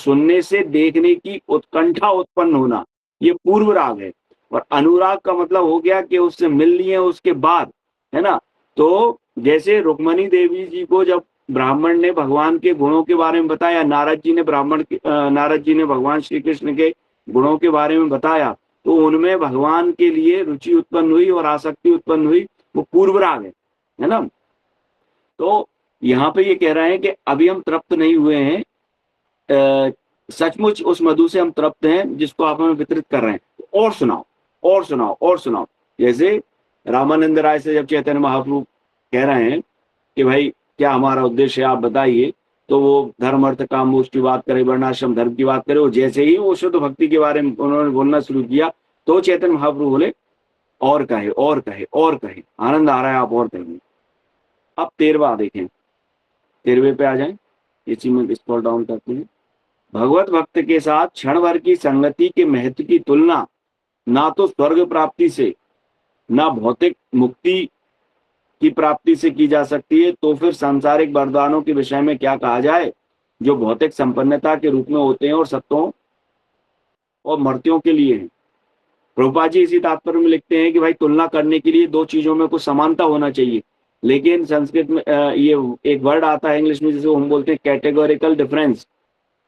सुनने से देखने की उत्कंठा उत्पन्न होना, ये पूर्व राग है। और अनुराग का मतलब हो गया कि उससे मिल लिए उसके बाद, है ना। तो जैसे रुक्मणी देवी जी को जब ब्राह्मण ने भगवान के गुणों के बारे में बताया, नारद जी ने भगवान श्री कृष्ण के गुणों के बारे में बताया, तो उनमें भगवान के लिए रुचि उत्पन्न हुई और आसक्ति उत्पन्न हुई, वो पूर्व राग है ना। तो यहाँ पे ये कह रहे हैं कि अभी हम तृप्त नहीं हुए हैं, सचमुच उस मधु से हम तृप्त हैं जिसको आप हमें वितरित कर रहे हैं। और सुनाओ, और सुनाओ, और सुनाओ। जैसे रामानंद राय से जब चैतन्य महाप्रभु कह रहे हैं कि भाई क्या हमारा उद्देश्य है, आप बताइए, तो वो धर्म अर्थ काम मोक्ष की बात करे, वर्णाश्रम धर्म की बात करे, वो जैसे ही वो शुद्ध भक्ति के बारे में उन्होंने बोलना शुरू किया, तो चैतन्य महाप्रभु बोले और कहे, और कहे, और कहे, आनंद आ रहा है, आप और कहेंगे। अब 13वां देखें, 13वें पे आ जाए, इसी में स्क्रॉल डाउन करते हैं। भगवत भक्त के साथ क्षण भर की संगति के महत्व की तुलना ना तो स्वर्ग प्राप्ति से, ना भौतिक मुक्ति की प्राप्ति से की जा सकती है, तो फिर सांसारिक वरदानों के विषय में क्या कहा जाए, जो भौतिक संपन्नता के रूप में होते हैं और सत्यों और मर्त्यों के लिए हैं। प्रभुपाद जी इसी तात्पर्य में लिखते हैं कि भाई तुलना करने के लिए दो चीजों में कुछ समानता होना चाहिए, लेकिन संस्कृत में ये एक वर्ड आता है इंग्लिश में, जिसे हम बोलते हैं कैटेगोरिकल डिफरेंस,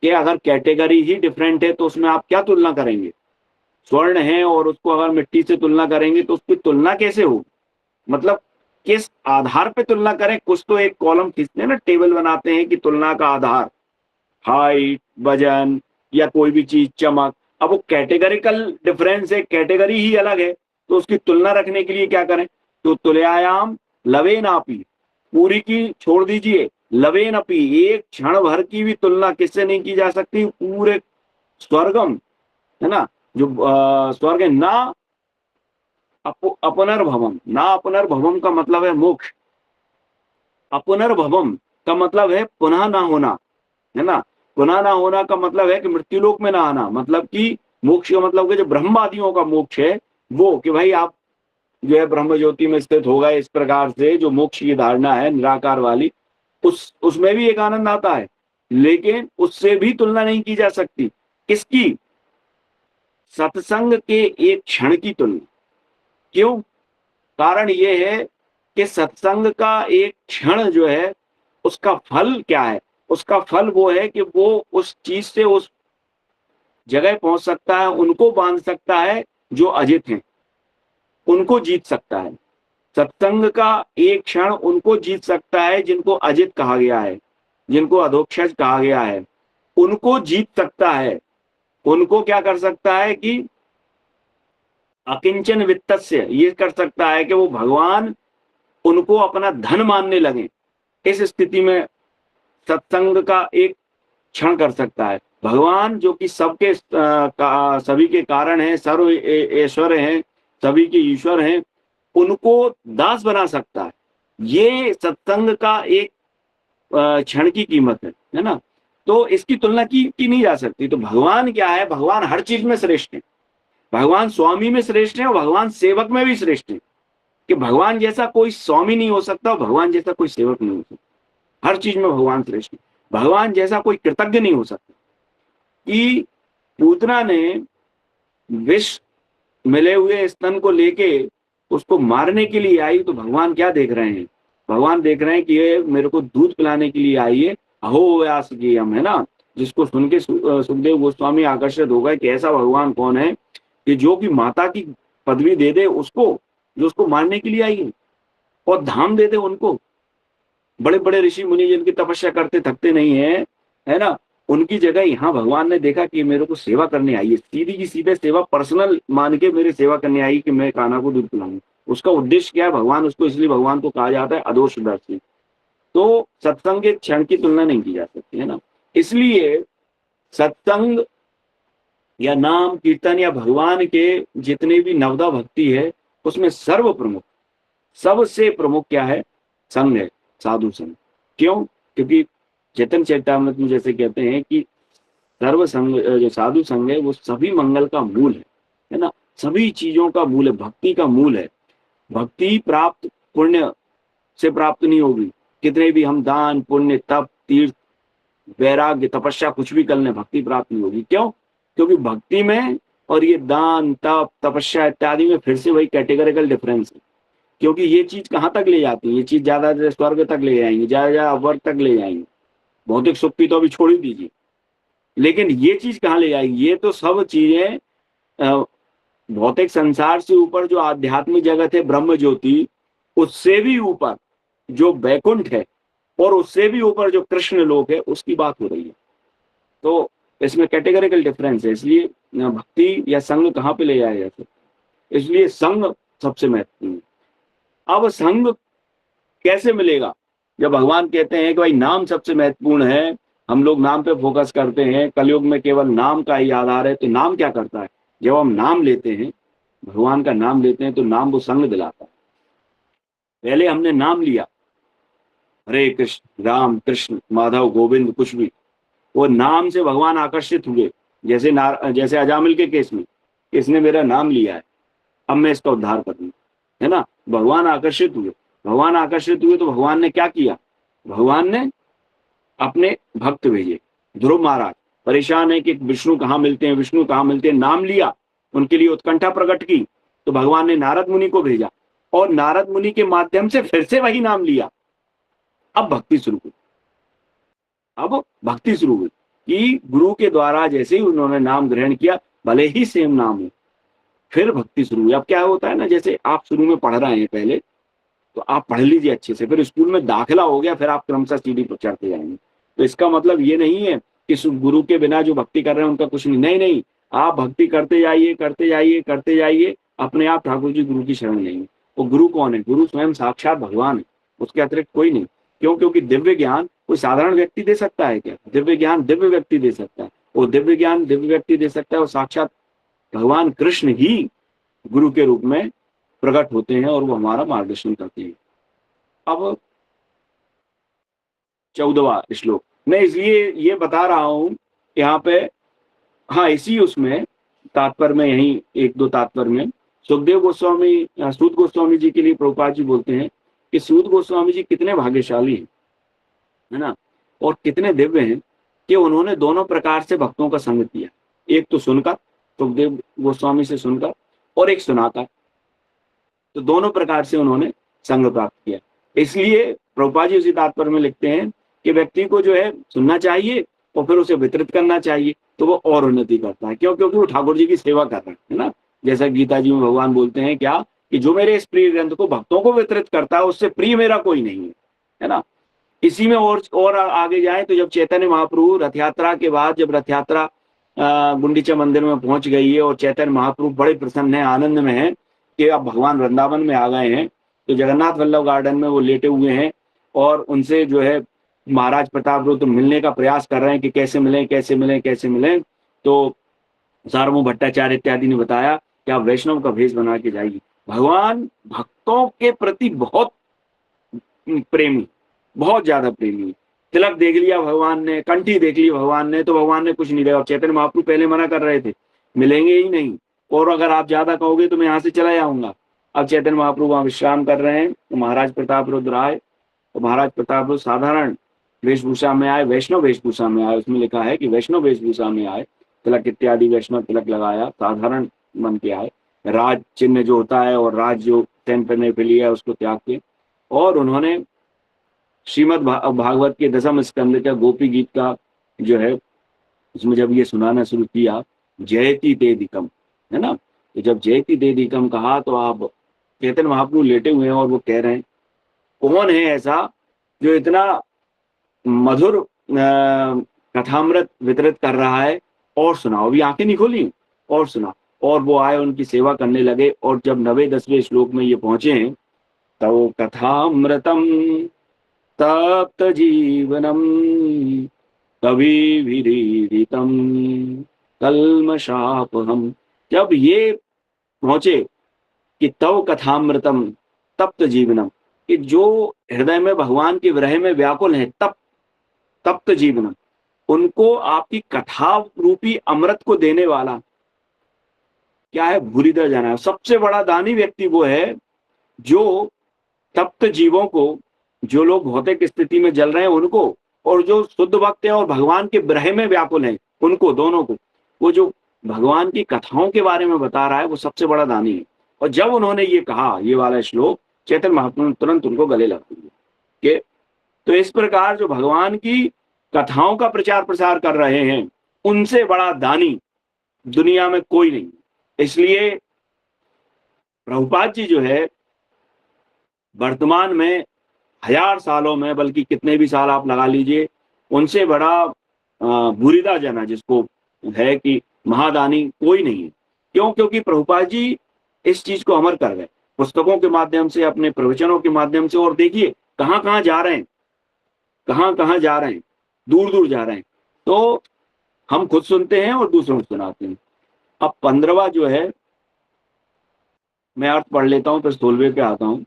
कि अगर कैटेगरी ही डिफरेंट है तो उसमें आप क्या तुलना करेंगे। स्वर्ण है और उसको अगर मिट्टी से तुलना करेंगे तो उसकी तुलना कैसे हो, मतलब किस आधार पे तुलना करें। कुछ तो एक कॉलम खींचते हैं ना, टेबल बनाते हैं कि तुलना का आधार हाइट, वजन या कोई भी चीज, चमक। अब वो कैटेगरिकल डिफरेंस है, कैटेगरी ही अलग है, तो उसकी तुलना रखने के लिए क्या करें, तो तुलयायाम लवेन आपी, पूरी की छोड़ दीजिए, लवेन अपी, एक क्षण भर की भी तुलना किससे नहीं की जा सकती, पूरे स्वर्गम, है ना, जो स्वर्ग है ना, अपनर्भवम, ना अपनर्भवम का मतलब है मोक्ष, अपनर्भवम का मतलब है पुनः ना होना, है ना। पुनः ना होना का मतलब है कि मृत्युलोक में ना आना, मतलब कि मोक्ष का मतलब कि जो ब्रह्मवादियों का मोक्ष है वो, कि भाई आप जो है ब्रह्म ज्योति में स्थित होगा, इस प्रकार से जो मोक्ष की धारणा है निराकार वाली, उसमें भी एक आनंद आता है, लेकिन उससे भी तुलना नहीं की जा सकती। किसकी, सत्संग के एक क्षण की तुलना। क्यों, कारण ये है कि सत्संग का एक क्षण जो है उसका फल क्या है, उसका फल वो है कि वो उस चीज से उस जगह पहुंच सकता है, उनको बांध सकता है जो अजित हैं, उनको जीत सकता है। सत्संग का एक क्षण उनको जीत सकता है जिनको अजित कहा गया है, जिनको अधोक्षज कहा गया है, उनको जीत सकता है। उनको क्या कर सकता है कि अकिंचन वित्तस्य, ये कर सकता है कि वो भगवान उनको अपना धन मानने लगे। इस स्थिति में सत्संग का एक क्षण कर सकता है। भगवान जो कि सबके सभी के कारण हैं, सर्व ऐश्वर्य हैं, सभी के ईश्वर हैं, उनको दास बना सकता है। ये सत्संग का एक क्षण की कीमत है ना। तो इसकी तुलना की नहीं जा सकती। तो भगवान क्या है, भगवान हर चीज में श्रेष्ठ है, भगवान स्वामी में श्रेष्ठ है और भगवान सेवक में भी श्रेष्ठ है। कि भगवान जैसा कोई स्वामी नहीं हो सकता, भगवान जैसा कोई सेवक नहीं हो सकता, हर चीज में भगवान श्रेष्ठ है। भगवान जैसा कोई कृतज्ञ नहीं हो सकता। कि पूतना ने विष मिले हुए स्तन को लेके उसको मारने के लिए आई, तो भगवान क्या देख रहे हैं, भगवान देख रहे हैं कि ये मेरे को दूध पिलाने के लिए आई है, अहो व्यास की हम, है ना। जिसको सुन के सुखदेव गोस्वामी आकर्षित हो गए कि ऐसा भगवान कौन है कि जो कि माता की पदवी दे दे उसको, जो उसको मारने के लिए आई है, और धाम दे दे उनको। बड़े बड़े ऋषि मुनि जिनकी तपस्या करते थकते नहीं है ना, उनकी जगह यहाँ भगवान ने देखा कि मेरे को सेवा करने आई है, सीधी की सीधे सेवा पर्सनल मान के मेरी सेवा करने आई कि मैं कान्हा को दूध पिलाऊं। उसका उद्देश्य क्या है, भगवान उसको, इसलिए भगवान को कहा जाता है अदोषदर्शी। तो सत्संग के क्षण की तुलना नहीं की जा सकती, है ना। इसलिए सत्संग या नाम कीर्तन या भगवान के जितने भी नवदा भक्ति है, उसमें सर्व प्रमुख, सबसे प्रमुख क्या है, संघ है, साधु संघ। क्यों, क्योंकि चैतन्य चैतामृत में जैसे कहते हैं कि सर्व संघ, जो साधु संघ है वो सभी मंगल का मूल है ना, सभी चीजों का मूल है, भक्ति का मूल है। भक्ति प्राप्त पुण्य से प्राप्त नहीं होगी, कितने भी हम दान पुण्य तप तीर्थ वैराग्य, तपस्या कुछ भी कर लें, भक्ति प्राप्त नहीं होगी। क्यों? क्योंकि भक्ति में और ये दान, तप, तपस्या इत्यादि में फिर से वही कैटेगरिकल डिफरेंस है। क्योंकि ये चीज कहाँ तक ले जाती है? ये चीज ज्यादा स्वर्ग तक ले जाएंगी, ज्यादा अपवर्ग तक ले जाएंगी। भौतिक सुख की तो अभी छोड़ ही दीजिए, लेकिन ये चीज कहाँ ले जाएगी? ये तो सब चीजें भौतिक संसार से ऊपर जो आध्यात्मिक जगत है, ब्रह्म ज्योति, उससे भी ऊपर जो बैकुंठ है, और उससे भी ऊपर जो कृष्ण लोक है, उसकी बात हो रही है। तो इसमें कैटेगरिकल डिफरेंस है। इसलिए भक्ति या संग कहाँ पे ले जाया जा सकता? इसलिए संग सबसे महत्वपूर्ण है। अब संग कैसे मिलेगा? जब भगवान कहते हैं कि भाई नाम सबसे महत्वपूर्ण है, हम लोग नाम पे फोकस करते हैं, कलयुग में केवल नाम का ही आधार है, तो नाम क्या करता है? जब हम नाम लेते हैं, भगवान का नाम लेते हैं, तो नाम वो संग दिलाता है। पहले हमने नाम लिया, हरे कृष्ण, राम कृष्ण, माधव, गोविंद, कुछ भी, वो नाम से भगवान आकर्षित हुए। जैसे अजामिल के केस में, इसने मेरा नाम लिया है, अब मैं इसका उद्धार करूंगा, है ना? भगवान आकर्षित हुए। भगवान आकर्षित हुए तो भगवान ने क्या किया? भगवान ने अपने भक्त भेजे। ध्रुव महाराज परेशान है कि विष्णु कहाँ मिलते हैं, विष्णु कहाँ मिलते हैं, नाम लिया, उनके लिए उत्कंठा प्रकट की, तो भगवान ने नारद मुनि को भेजा, और नारद मुनि के माध्यम से फिर से वही नाम लिया। अब भक्ति शुरू हुई। अब भक्ति शुरू हुई कि गुरु के द्वारा जैसे ही उन्होंने नाम ग्रहण किया, भले ही सेम नाम हो, फिर भक्ति शुरू हुई। अब क्या होता है ना, जैसे आप शुरू में पढ़ रहे हैं पहले, तो आप पढ़ लीजिए अच्छे से, फिर स्कूल में दाखिला हो गया, फिर आप क्रमशः सीढ़ी पर चढ़ते जाएंगे। तो इसका मतलब ये नहीं है कि गुरु के बिना जो भक्ति कर रहे हैं उनका कुछ नहीं, नहीं नहीं, आप भक्ति करते जाइए, करते जाइए, करते जाइए, अपने आप ठाकुर जी गुरु की शरण लेंगे। वो गुरु कौन है? गुरु स्वयं साक्षात भगवान है, उसके अतिरिक्त कोई नहीं। क्यों? क्योंकि दिव्य ज्ञान कोई साधारण व्यक्ति दे सकता है क्या? दिव्य ज्ञान दिव्य व्यक्ति दे सकता है। वो दिव्य ज्ञान दिव्य व्यक्ति दे सकता है, और साक्षात भगवान कृष्ण ही गुरु के रूप में प्रकट होते हैं, और वो हमारा मार्गदर्शन करते हैं। अब 14वां श्लोक मैं इसलिए ये बता रहा हूं यहाँ पे, हाँ, इसी उसमें तात्पर्य में, यही एक दो तात्पर्य में सुखदेव गोस्वामी, सूत गोस्वामी जी के लिए प्रभुपाद जी बोलते हैं कि सूत गोस्वामी जी कितने भाग्यशाली हैं, है ना, और कितने दिव्य हैं कि उन्होंने दोनों प्रकार से भक्तों का संग किया। एक तो सुनकर, सुखदेव गोस्वामी से सुनकर, और एक सुनाकर, तो दोनों प्रकार से उन्होंने संग प्राप्त किया। इसलिए प्रभुपाद जी उसी तात्पर्य में लिखते हैं कि व्यक्ति को जो है सुनना चाहिए और फिर उसे वितरित करना चाहिए, तो वो और उन्नति करता है। क्यों? क्योंकि वो ठाकुर जी की सेवा कर रहे हैं ना। जैसा गीता जी में भगवान बोलते हैं क्या, कि जो मेरे इस प्रिय ग्रंथ को भक्तों को वितरित करता है, उससे प्रिय मेरा कोई नहीं है ना। इसी में और आगे जाए तो जब चैतन्य महाप्रभु रथ यात्रा के बाद, जब रथ यात्रा गुंडीचा मंदिर में पहुंच गई है और चैतन्य महाप्रभु बड़े प्रसन्न है, आनंद में है कि अब भगवान वृंदावन में आ गए हैं, तो जगन्नाथ वल्लभ गार्डन में वो लेटे हुए हैं, और उनसे जो है महाराज प्रताप रुद्र मिलने का प्रयास कर रहे हैं कि कैसे मिलें, कैसे मिलें, कैसे मिलें। तो सार्वभौम भट्टाचार्य इत्यादि ने बताया कि आप वैष्णव का भेष बना के जाइए। भगवान भक्तों के प्रति बहुत प्रेमी, बहुत ज्यादा प्रेमी। तिलक देख लिया भगवान ने, कंठी देख ली भगवान ने, तो भगवान ने कुछ नहीं देखा। चैतन्य महाप्रभु पहले मना कर रहे थे, मिलेंगे ही नहीं, और अगर आप ज्यादा कहोगे तो मैं यहाँ से चला जाऊंगा। अब चैतन्य महाप्रभु वहां विश्राम कर रहे हैं, तो महाराज प्रताप रुद्र आए, तो महाराज प्रताप रुद्र साधारण वेशभूषा में आए, वैष्णव वेशभूषा में आए। उसमें लिखा है कि वैष्णव वेशभूषा में आए, तिलक इत्यादि वैष्णव तिलक लगाया, साधारण मन के आए, राज चिन्ह जो होता है और राज जो तैन करने के लिए है उसको त्याग के, और उन्होंने श्रीमद भागवत के दसम स्कंद का गोपी गीत का जो है, उसमें जब ये सुनाना शुरू किया, जयति ते दिकम, है ना, तो जब जयति ते दिकम कहा, तो आप चैतन्य महाप्रभु लेटे हुए हैं और वो कह रहे हैं, कौन है ऐसा जो इतना मधुर कथामृत वितरित कर रहा है, और सुनाओ। भी आंखें नहीं खोली, और सुना। और वो आए, उनकी सेवा करने लगे, और जब 9वें-10वें श्लोक में ये पहुंचे हैं, तव कथामृतम तप्त जीवनम कविभिरीडितम कल्मषापहम। जब ये पहुंचे कि तव कथामृतम तप्त जीवनम, कि जो हृदय में भगवान के विरह में व्याकुल है, तप्त जीवनम, उनको आपकी कथा रूपी अमृत को देने वाला क्या है? भूरिदर जाना है। सबसे बड़ा दानी व्यक्ति वो है जो तप्त जीवों को, जो लोग भौतिक स्थिति में जल रहे हैं, उनको और जो शुद्ध भक्त हैं और भगवान के विरह में व्याकुल हैं, उनको दोनों को, वो जो भगवान की कथाओं के बारे में बता रहा है, वो सबसे बड़ा दानी है। और जब उन्होंने ये कहा, ये वाला श्लोक, चैतन्य महाप्रभु ने तुरंत उनको गले लगा दिया कि तो इस प्रकार जो भगवान की कथाओं का प्रचार प्रसार कर रहे हैं, उनसे बड़ा दानी दुनिया में कोई नहीं। इसलिए प्रभुपाद जी जो है वर्तमान में 1000 सालों में, बल्कि कितने भी साल आप लगा लीजिए, उनसे बड़ा बुरीदा जना जिसको है कि महादानी कोई नहीं है। क्यों? क्योंकि प्रभुपाद जी इस चीज को अमर कर गए, पुस्तकों के माध्यम से, अपने प्रवचनों के माध्यम से। और देखिए कहाँ कहाँ जा रहे हैं, कहाँ कहाँ जा रहे हैं, दूर दूर जा रहे हैं। तो हम खुद सुनते हैं और दूसरों को सुनाते हैं। अब 15वां जो है, मैं अर्थ पढ़ लेता हूं, फिर 16वें पे आता हूं।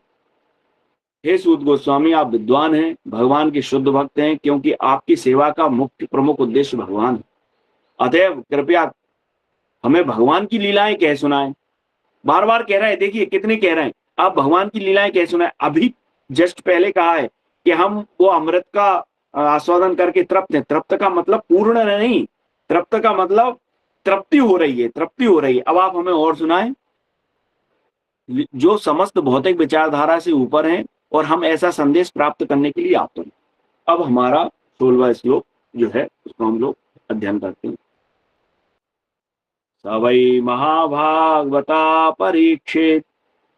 हे सूत गोस्वामी, आप विद्वान हैं, भगवान के शुद्ध भक्त हैं, क्योंकि आपकी सेवा का मुख्य प्रमुख उद्देश्य भगवान है। अतएव कृपया हमें भगवान की लीलाएं कह सुनाएं। बार बार कह रहे हैं, देखिए कितने कह रहे हैं, आप भगवान की लीलाएं कह सुनाएं। अभी जस्ट पहले कहा है कि हम वो अमृत का आस्वादन करके तृप्त हैं। तृप्त का मतलब पूर्ण नहीं, तृप्त का मतलब तृप्ति हो रही है, तृप्ति हो रही है। अब आप हमें और सुनाएं जो समस्त भौतिक विचारधारा से ऊपर हैं, और हम ऐसा संदेश प्राप्त करने के लिए आते हैं। अब हमारा 16वां श्लोक जो है उसको हम लोग अध्ययन करते हैं। स वै महाभागवता परीक्षित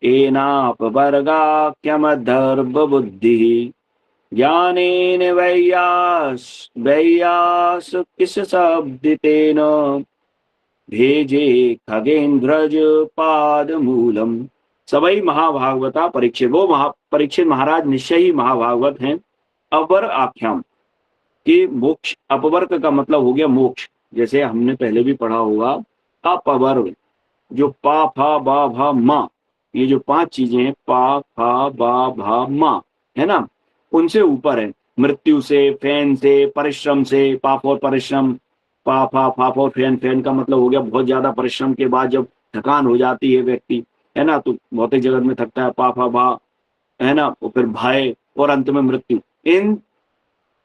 एनापवर्गाख्यमदर्भबुद्धिः ज्ञानेन वैयास किस शब्दितेन भेजे खगेन्द्रज पाद मूलम। सवै महाभागवता परीक्षित, वो परीक्षित महाराज निश्चय ही महाभागवत हैं। अवर आख्याम कि मोक्ष, अपवर्ग का मतलब हो गया मोक्ष, जैसे हमने पहले भी पढ़ा होगा। अपवर्ग जो पा फा बा भा मा, ये जो 5 चीजें हैं, पा फा बा भा मा, है ना, उनसे ऊपर है। मृत्यु से, फैन से, परिश्रम से, पाप और परिश्रम, पा फा फाप और फैन। फैन का मतलब हो गया बहुत ज्यादा परिश्रम के बाद जब थकान हो जाती है व्यक्ति, है ना, तो भौतिक जगत में थकता है, पा फा भा, है ना, और फिर भय, और अंत में मृत्यु। इन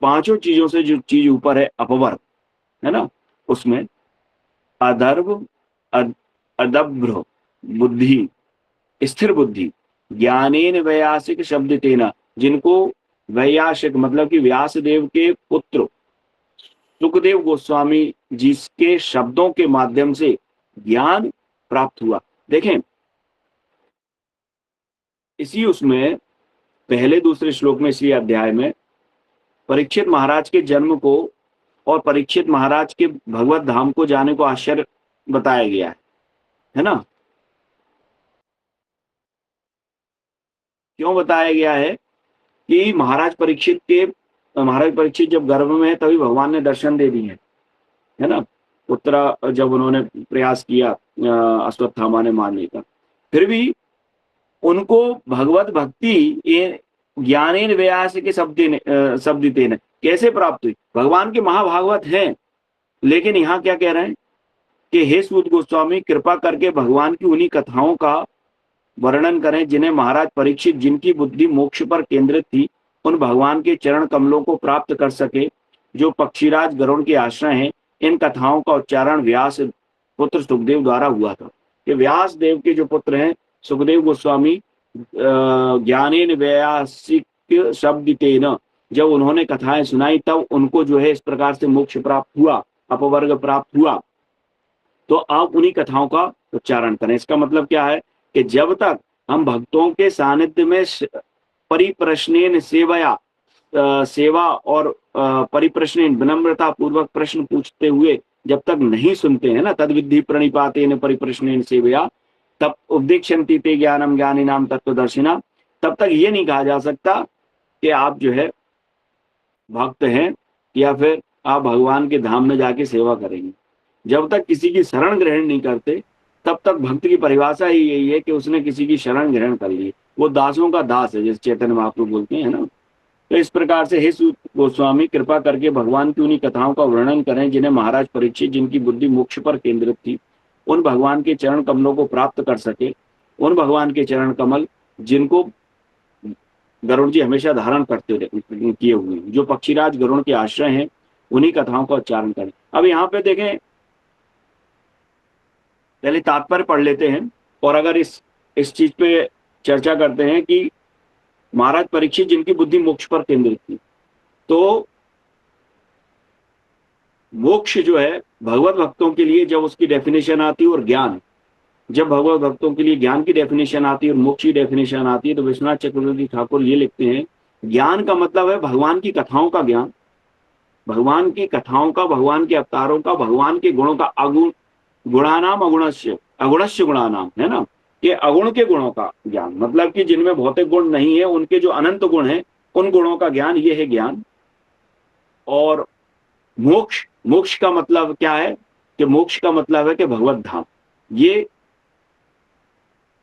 5 चीजों से जो चीज ऊपर है अपवर्ग, है ना, उसमें अदर्भ, अदभ्र बुद्धि, स्थिर बुद्धि, ज्ञानेन वैयासिक शब्द तेना, जिनको वैयासिक मतलब कि व्यास देव के पुत्र सुखदेव गोस्वामी जी के शब्दों के माध्यम से ज्ञान प्राप्त हुआ। देखें इसी उसमें पहले दूसरे श्लोक में, इसी अध्याय में परीक्षित महाराज के जन्म को और परीक्षित महाराज के भगवत धाम को जाने को आश्चर्य बताया गया है ना। क्यों बताया गया है कि महाराज परीक्षित जब गर्भ में है तभी भगवान ने दर्शन दे दिए, है ना। उत्तरा जब उन्होंने प्रयास किया अश्वत्थामा ने मारने का, फिर भी उनको भगवत भक्ति ज्ञानेन व्यास के शब्दितेन कैसे प्राप्त हुई। भगवान के महाभागवत हैं, लेकिन यहाँ क्या कह रहे हैं कि हे सूत गोस्वामी, कृपा करके भगवान की उन्हीं कथाओं का वर्णन करें जिन्हें महाराज परीक्षित, जिनकी बुद्धि मोक्ष पर केंद्रित थी, उन भगवान के चरण कमलों को प्राप्त कर सके जो पक्षीराज गरुड़ के आश्रय हैं। इन कथाओं का उच्चारण व्यास पुत्र सुखदेव द्वारा हुआ था। कि व्यास देव के जो पुत्र हैं सुखदेव गोस्वामी, ज्ञानेन व्यासिक शब्दितेन, जब उन्होंने कथाएं सुनाई तब उनको जो है इस प्रकार से मोक्ष प्राप्त हुआ, अपवर्ग प्राप्त हुआ। तो आप उन्हीं कथाओं का उच्चारण करें। इसका मतलब क्या है कि जब तक हम भक्तों के सानिध्य में परिप्रश्नेन सेवा और परिप्रश्नेन विनम्रता पूर्वक प्रश्न पूछते हुए जब तक नहीं सुनते हैं ना, तद विद्धि प्रणिपातेन परिप्रश्नेन सेवया तब उपदेक्षन्ति ते ज्ञानम ज्ञानिनाम तत्वदर्शिना, तब तक ये नहीं कहा जा सकता कि आप जो है भक्त हैं या फिर आप भगवान के धाम में जाके सेवा करेंगे। जब तक किसी की शरण ग्रहण नहीं करते तब तक भक्त की परिभाषा ही यही है कि उसने किसी की शरण ग्रहण कर ली, वो दासों का दास है, जैसे चैतन्य महाप्रभु बोलते हैं ना। तो इस प्रकार से हे सूत गोस्वामी, कृपा करके भगवान की उन्हीं कथाओं का वर्णन करें जिन्हें महाराज परीक्षित, जिनकी बुद्धि मोक्ष पर केंद्रित थी, उन भगवान के चरण कमलों को प्राप्त कर सके। उन भगवान के चरण कमल जिनको गरुड़ जी हमेशा धारण करते किए हुए हैं। जो पक्षीराज गरुड़ के आश्रय हैं उन्हीं कथाओं का उच्चारण करें। अब यहाँ पे देखें, पहले तात्पर्य पढ़ लेते हैं और अगर इस चीज पे चर्चा करते हैं कि महाराज परीक्षित जिनकी बुद्धि मोक्ष पर केंद्रित थी, तो मोक्ष जो है भगवत भक्तों के लिए जब उसकी डेफिनेशन आती है, और ज्ञान जब भगवत भक्तों के लिए ज्ञान की डेफिनेशन आती है और मोक्ष की डेफिनेशन आती है, तो विश्वनाथ चक्रवर्ती ठाकुर ये लिखते हैं, ज्ञान का मतलब है भगवान की कथाओं का ज्ञान, भगवान की कथाओं का, भगवान के अवतारों का, भगवान के गुणों का, गुणानाम अगुणस्य, अगुणस्य गुणानाम, है ना, ये अगुण के गुणों का ज्ञान, मतलब कि जिनमें भौतिक गुण नहीं है, उनके जो अनंत गुण है उन गुणों का ज्ञान, ये है ज्ञान। और मोक्ष, मोक्ष का मतलब क्या है कि मोक्ष का मतलब है कि भगवत धाम, ये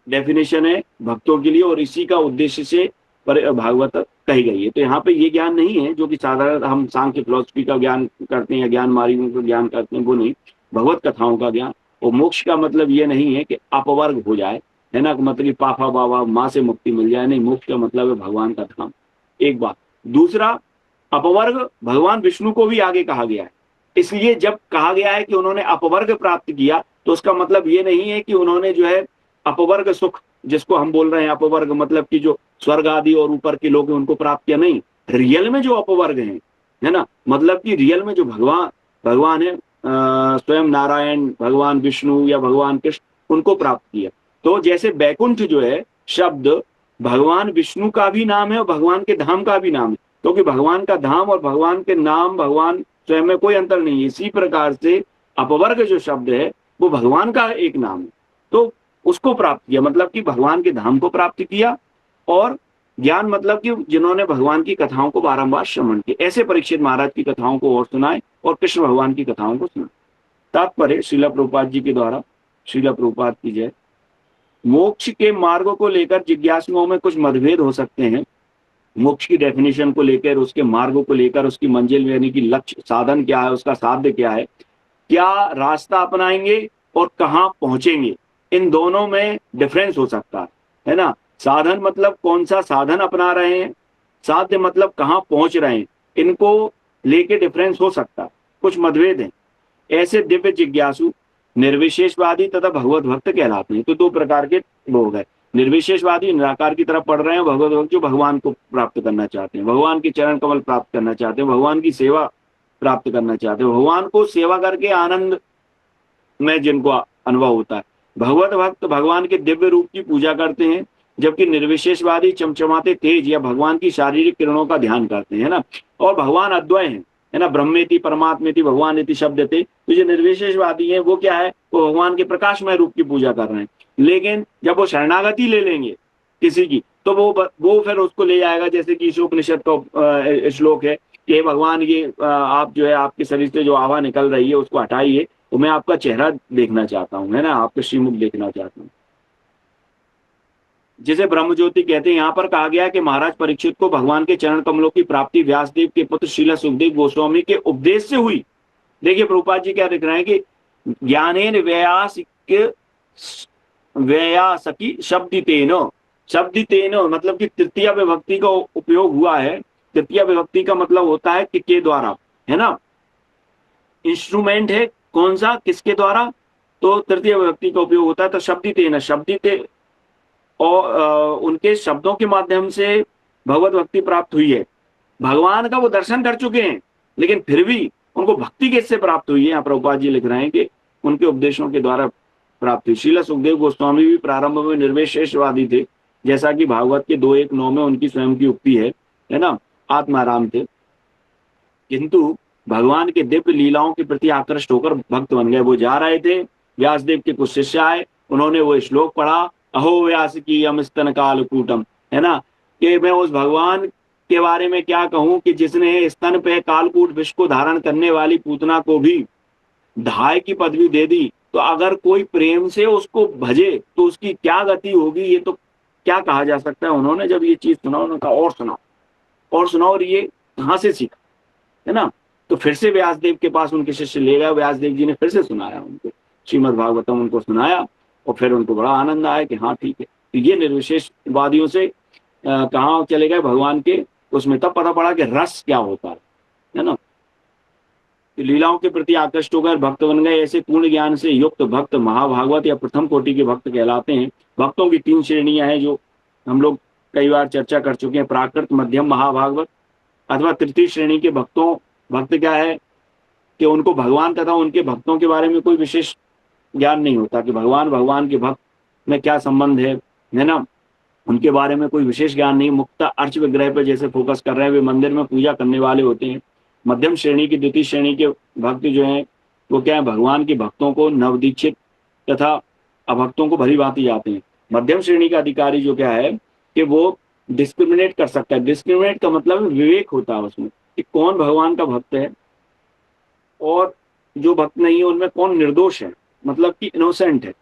डेफिनेशन है भक्तों के लिए और इसी का उद्देश्य से भागवत कही गई है। तो यहाँ पे ये ज्ञान नहीं है जो कि साधारण हम सांख्य फिलॉसफी का ज्ञान करते हैं या ज्ञान मार्गों का ज्ञान करते हैं, वो नहीं, भगवत कथाओं का ज्ञान। और मोक्ष का मतलब ये नहीं है कि अपवर्ग हो जाए, है ना, मतलब पापा बाबा माँ से मुक्ति मिल जाए, नहीं, मोक्ष का मतलब है भगवान का धाम, एक बात। दूसरा, अपवर्ग भगवान विष्णु को भी आगे कहा गया है, इसलिए जब कहा गया है कि उन्होंने अपवर्ग प्राप्त किया, तो उसका मतलब ये नहीं है कि उन्होंने जो है अपवर्ग सुख, जिसको हम बोल रहे हैं अपवर्ग, मतलब कि जो स्वर्ग आदि और ऊपर के लोग हैं उनको प्राप्त किया, नहीं, रियल में जो अपवर्ग हैं, है ना, मतलब कि रियल में जो भगवान है, स्वयं नारायण, भगवान विष्णु या भगवान कृष्ण, उनको प्राप्त किया। तो जैसे बैकुंठ जो है शब्द भगवान विष्णु का भी नाम है और भगवान के धाम का भी नाम है, क्योंकि भगवान का धाम और भगवान के नाम, भगवान स्वयं में कोई अंतर नहीं है। इसी प्रकार से अपवर्ग जो शब्द है वो भगवान का एक नाम है, तो उसको प्राप्त किया, मतलब कि भगवान के धाम को प्राप्त किया। और ज्ञान मतलब कि जिन्होंने भगवान की कथाओं को बारंबार श्रवण किया, ऐसे परीक्षित महाराज की कथाओं को और सुनाए और कृष्ण भगवान की कथाओं को सुनाए। तात्पर्य श्रील प्रभुपाद जी के द्वारा, श्रील प्रभुपाद की जय। मोक्ष के मार्गों को लेकर जिज्ञासुओं में कुछ मतभेद हो सकते हैं, मोक्ष की डेफिनेशन को लेकर, उसके मार्गों को लेकर, उसकी मंजिल यानी कि लक्ष्य साधन क्या है, उसका साध्य क्या है, क्या रास्ता अपनाएंगे और कहाँ पहुंचेंगे, इन दोनों में डिफरेंस हो सकता है ना। साधन मतलब कौन सा साधन अपना रहे हैं, साध्य मतलब कहाँ पहुंच रहे हैं, इनको लेके डिफरेंस हो सकता है, कुछ मतभेद हैं। ऐसे दिव्य जिज्ञासु निर्विशेषवादी तथा भगवत भक्त कहलाते हैं। तो दो प्रकार के लोग हैं, निर्विशेषवादी निराकार की तरफ पढ़ रहे हैं, भगवत भक्त जो भगवान को प्राप्त करना चाहते हैं, भगवान की चरण कमल प्राप्त करना चाहते हैं, भगवान की सेवा प्राप्त करना चाहते हैं, भगवान को सेवा करके आनंद में जिनको अनुभव होता है। भगवत भक्त भगवान के दिव्य रूप की पूजा करते हैं, जबकि निर्विशेषवादी चमचमाते तेज या भगवान की शारीरिक किरणों का ध्यान करते हैं, है ना। और भगवान अद्वय हैं, है ना, ब्रह्मेति परमात्मेति भगवान इति शब्द थे। तो जो निर्विशेषवादी है वो क्या है, वो भगवान के प्रकाशमय रूप की पूजा कर रहे हैं। लेकिन जब वो शरणागति ले लेंगे किसी की, तो वो फिर उसको ले जाएगा, जैसे कि ईशोपनिषद का श्लोक है कि भगवान ये आप जो है आपके शरीर से जो आवा निकल रही है उसको हटाइए, तो मैं आपका चेहरा देखना चाहता हूँ, है ना, आपका श्रीमुख देखना चाहता हूँ, जिसे ब्रह्म ज्योति कहते हैं। यहाँ पर कहा गया है कि महाराज परीक्षित को भगवान के चरण कमलों की प्राप्ति व्यासदेव के पुत्र श्रील सुखदेव गोस्वामी के उपदेश से हुई। देखिए प्रभुपाद जी क्या लिख रहे हैं कि ज्ञानेन व्यासकी शब्दितेन मतलब कि तृतीय विभक्ति का उपयोग हुआ है। तृतीय विभक्ति का मतलब होता है कि के द्वारा, है ना, इंस्ट्रूमेंट है कौन सा, किसके द्वारा, तो तृतीय विभक्ति का उपयोग होता है। तो शब्दितेन, शब्दिते और उनके शब्दों के माध्यम से भगवत भक्ति प्राप्त हुई है। भगवान का वो दर्शन कर चुके हैं, लेकिन फिर भी उनको भक्ति किससे प्राप्त हुई है, यहाँ प्रभुपाद जी लिख रहे हैं कि उनके उपदेशों के द्वारा प्राप्त हुई। श्रील सुखदेव गोस्वामी भी प्रारंभ में निर्विशेषवादी थे, जैसा कि भागवत के 2:1-9 में उनकी स्वयं की उक्ति है ना, आत्माराम थे, किंतु भगवान के दिव्य लीलाओं के प्रति आकृष्ट होकर भक्त बन गए। वो जा रहे थे, व्यासदेव के कुछ शिष्य आए, उन्होंने वो श्लोक पढ़ा, अहो व्यास की यम स्तन कालकूटम, है ना, कि मैं उस भगवान के बारे में क्या कहूं कि जिसने स्तन पे कालकूट विष को धारण करने वाली पूतना को भी धाय की पदवी दे दी, तो अगर कोई प्रेम से उसको भजे तो उसकी क्या गति होगी, ये तो क्या कहा जा सकता है। उन्होंने जब ये चीज सुना, उन्होंने कहा और सुनाओ और सुनाओ, और ये कहाँ से सीखा, है ना। तो फिर से व्यासदेव के पास उनके शिष्य ले गए, व्यासदेव जी ने फिर से सुनाया उनको श्रीमद् भागवतम, उनको सुनाया और फिर उनको बड़ा आनंद आया कि हाँ ठीक है। तो ये निर्विशेषवादियों से कहाँ चले गए भगवान के उसमें, तब पता पड़ा कि रस क्या होता है ना। लीलाओं के प्रति आकृष्ट होकर भक्त बन गए। ऐसे पूर्ण ज्ञान से युक्त भक्त महाभागवत या प्रथम कोटि के भक्त कहलाते हैं। भक्तों की 3 श्रेणियां हैं जो हम लोग कई बार चर्चा कर चुके हैं, प्राकृत, मध्यम, महाभागवत। अथवा तृतीय श्रेणी के भक्त क्या है कि उनको भगवान तथा उनके भक्तों के बारे में कोई विशेष ज्ञान नहीं होता कि भगवान के भक्त में क्या संबंध है ना, उनके बारे में कोई विशेष ज्ञान नहीं। मुक्त अर्च विग्रह पर जैसे फोकस कर रहे हैं, वे मंदिर में पूजा करने वाले होते हैं। मध्यम श्रेणी की, द्वितीय श्रेणी के भक्त जो हैं वो क्या है, भगवान के भक्तों को, नवदीक्षित तथा अभक्तों को भली भांति जाते हैं। मध्यम श्रेणी का अधिकारी जो क्या है कि वो डिस्क्रिमिनेट कर सकता है। डिस्क्रिमिनेट का मतलब विवेक होता है उसमें कि कौन भगवान का भक्त है और जो भक्त नहीं है उनमें कौन निर्दोष है, मतलब कि इनोसेंट है,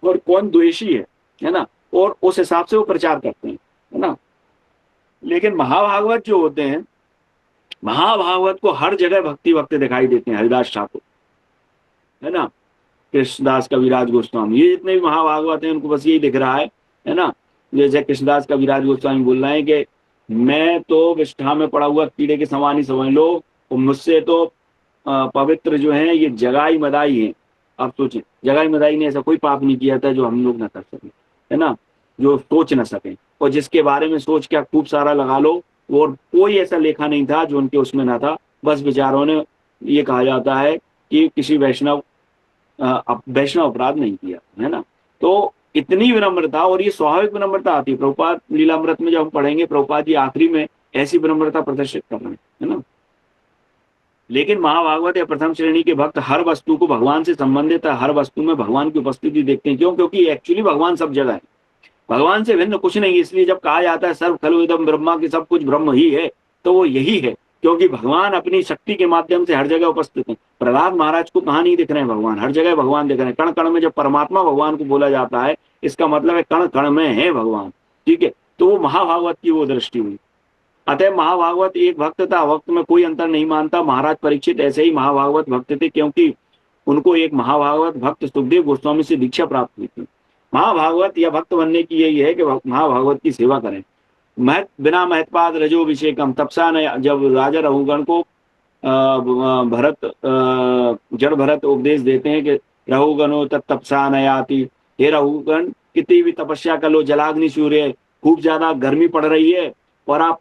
और कौन द्वेषी है ना, और उस हिसाब से वो प्रचार करते हैं, है ना। लेकिन महाभागवत जो होते हैं, महाभागवत को हर जगह भक्ति भक्त दिखाई देते हैं। हरिदास ठाकुर, है ना, कृष्णदास कविराज गोस्वामी, ये जितने भी महाभागवत हैं उनको बस यही दिख रहा है ना। जैसे कृष्णदास कविराज गोस्वामी बोल रहे हैं कि मैं तो विष्ठा में पड़ा हुआ कीड़े के समान ही समझ लो, और मुझसे तो पवित्र जो है ये जगाई मदाई है। आप सोचें, जगाई मदाई ने ऐसा कोई पाप नहीं किया था जो हम लोग ना कर सके, है ना, जो सोच ना सके, और जिसके बारे में सोच क्या खूब सारा लगा लो, और कोई ऐसा लेखा नहीं था जो उनके उसमें ना था। बस विचारों ने, ये कहा जाता है कि किसी वैष्णव अपराध नहीं किया, है ना। तो इतनी विनम्रता, और ये स्वाभाविक विनम्रता आती है। प्रभुपाद लीलामृत में जब हम पढ़ेंगे, प्रभुपाद जी आखिरी में ऐसी विनम्रता प्रदर्शित कर रहे हैं, है ना। लेकिन महाभागवत या प्रथम श्रेणी के भक्त हर वस्तु को भगवान से संबंधित है, हर वस्तु में भगवान की उपस्थिति देखते हैं। क्यों? क्योंकि एक्चुअली भगवान सब जगह है, भगवान से भिन्न कुछ नहीं। इसलिए जब कहा जाता है सर्व खलु इदं ब्रह्मा, की सब कुछ ब्रह्म ही है, तो वो यही है, क्योंकि भगवान अपनी शक्ति के माध्यम से हर जगह उपस्थित है। प्रहलाद महाराज को कहाँ नहीं दिख रहे हैं भगवान? हर जगह भगवान दिख रहे हैं। कण कण में जब परमात्मा भगवान को बोला जाता है, इसका मतलब है कण कण में है भगवान, ठीक है। तो वो महाभागवत की वो दृष्टि हुई। अतः महाभागवत एक भक्त था, भक्त में कोई अंतर नहीं मानता। महाराज परीक्षित ऐसे ही महाभागवत भक्त थे, क्योंकि उनको एक महाभागवत भक्त सुखदेव गोस्वामी से दीक्षा प्राप्त हुई थी। महाभागवत या भक्त बनने की यही है कि महाभागवत की सेवा करें। बिना महत्पाद रजोभिषेकम, तपसा न, जब राजा रघुगण को जड़ भरत उपदेश देते हैं कि रघुगणो तपसा नयाति, हे रघुगण कितनी भी तपस्या कर लो, जलाग्नि सूर्य, खूब ज्यादा गर्मी पड़ रही है और आप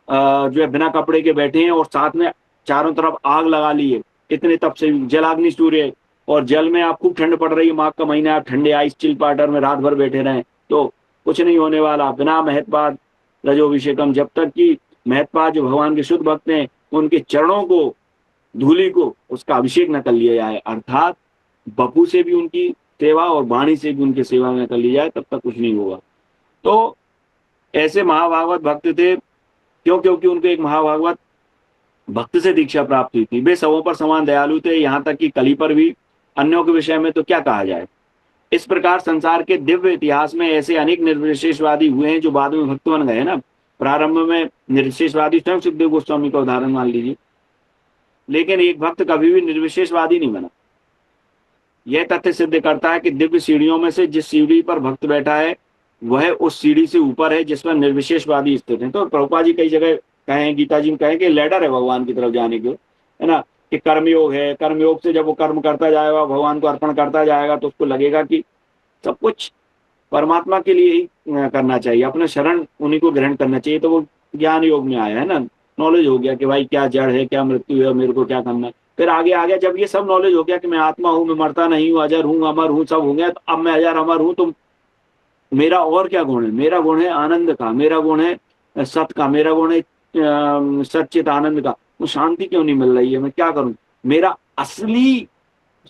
जो है बिना कपड़े के बैठे हैं और साथ में चारों तरफ आग लगा ली है, इतने तप से जलाग्नि सूर्य, और जल में आप खूब ठंड पड़ रही है, माघ का महीना, आप ठंडे आइस चिल पाटर में रात भर बैठे रहें तो कुछ नहीं होने वाला। बिना महत्पाद रजोभिषेकम, जब तक कि महत्पाद जो भगवान के शुद्ध भक्त हैं उनके चरणों को, धूलि को, उसका अभिषेक न कर लिया जाए, अर्थात बपू से भी उनकी सेवा और वाणी से भी उनकी सेवा न कर ली जाए, तब तक कुछ नहीं होगा। तो ऐसे महाभागवत भक्त थे। क्यों? क्योंकि उनको एक महाभागवत भक्त से दीक्षा प्राप्त हुई थी। वे सबों पर समान दयालु थे, यहाँ तक कि कली पर भी। अन्यों के विषय में तो क्या कहा जाए। इस प्रकार संसार के दिव्य इतिहास में ऐसे अनेक निर्विशेषवादी हुए हैं जो बाद में भक्त बन गए ना। प्रारंभ में निर्विशेषवादी स्वयं सुखदेव गोस्वामी का उदाहरण मान लीजिए, लेकिन एक भक्त कभी भी निर्विशेषवादी नहीं बना। यह तथ्य सिद्ध करता है कि दिव्य सीढ़ियों में से जिस सीढ़ी पर भक्त बैठा है वह उस सीढ़ी से ऊपर है जिस पर निर्विशेषवादी स्थित है। तो प्रभुपाद जी कई जगह कहें, गीता जी में कहें कि लेडर है भगवान की तरफ जाने के, है ना, कि कर्मयोग है। कर्मयोग से जब वो कर्म करता जाएगा, भगवान को अर्पण करता जाएगा, तो उसको लगेगा कि सब कुछ परमात्मा के लिए ही करना चाहिए, अपना शरण उन्हीं को ग्रहण करना चाहिए। तो वो ज्ञान योग में आया, है ना, नॉलेज हो गया कि भाई क्या जड़ है, क्या मृत्यु है, मेरे को क्या करना है। फिर आगे आ गया, जब ये सब नॉलेज हो गया कि मैं आत्मा हूँ, मैं मरता नहीं हूँ, अजर हूँ, अमर हूँ, सब हो गया, तो अब मैं अजर अमर हूँ, तो मेरा और क्या गुण है? मेरा गुण है आनंद का, मेरा गुण है सत का, मेरा गुण है सच्चित आनंद का। तो शांति क्यों नहीं मिल रही है? मैं क्या करूं? मेरा असली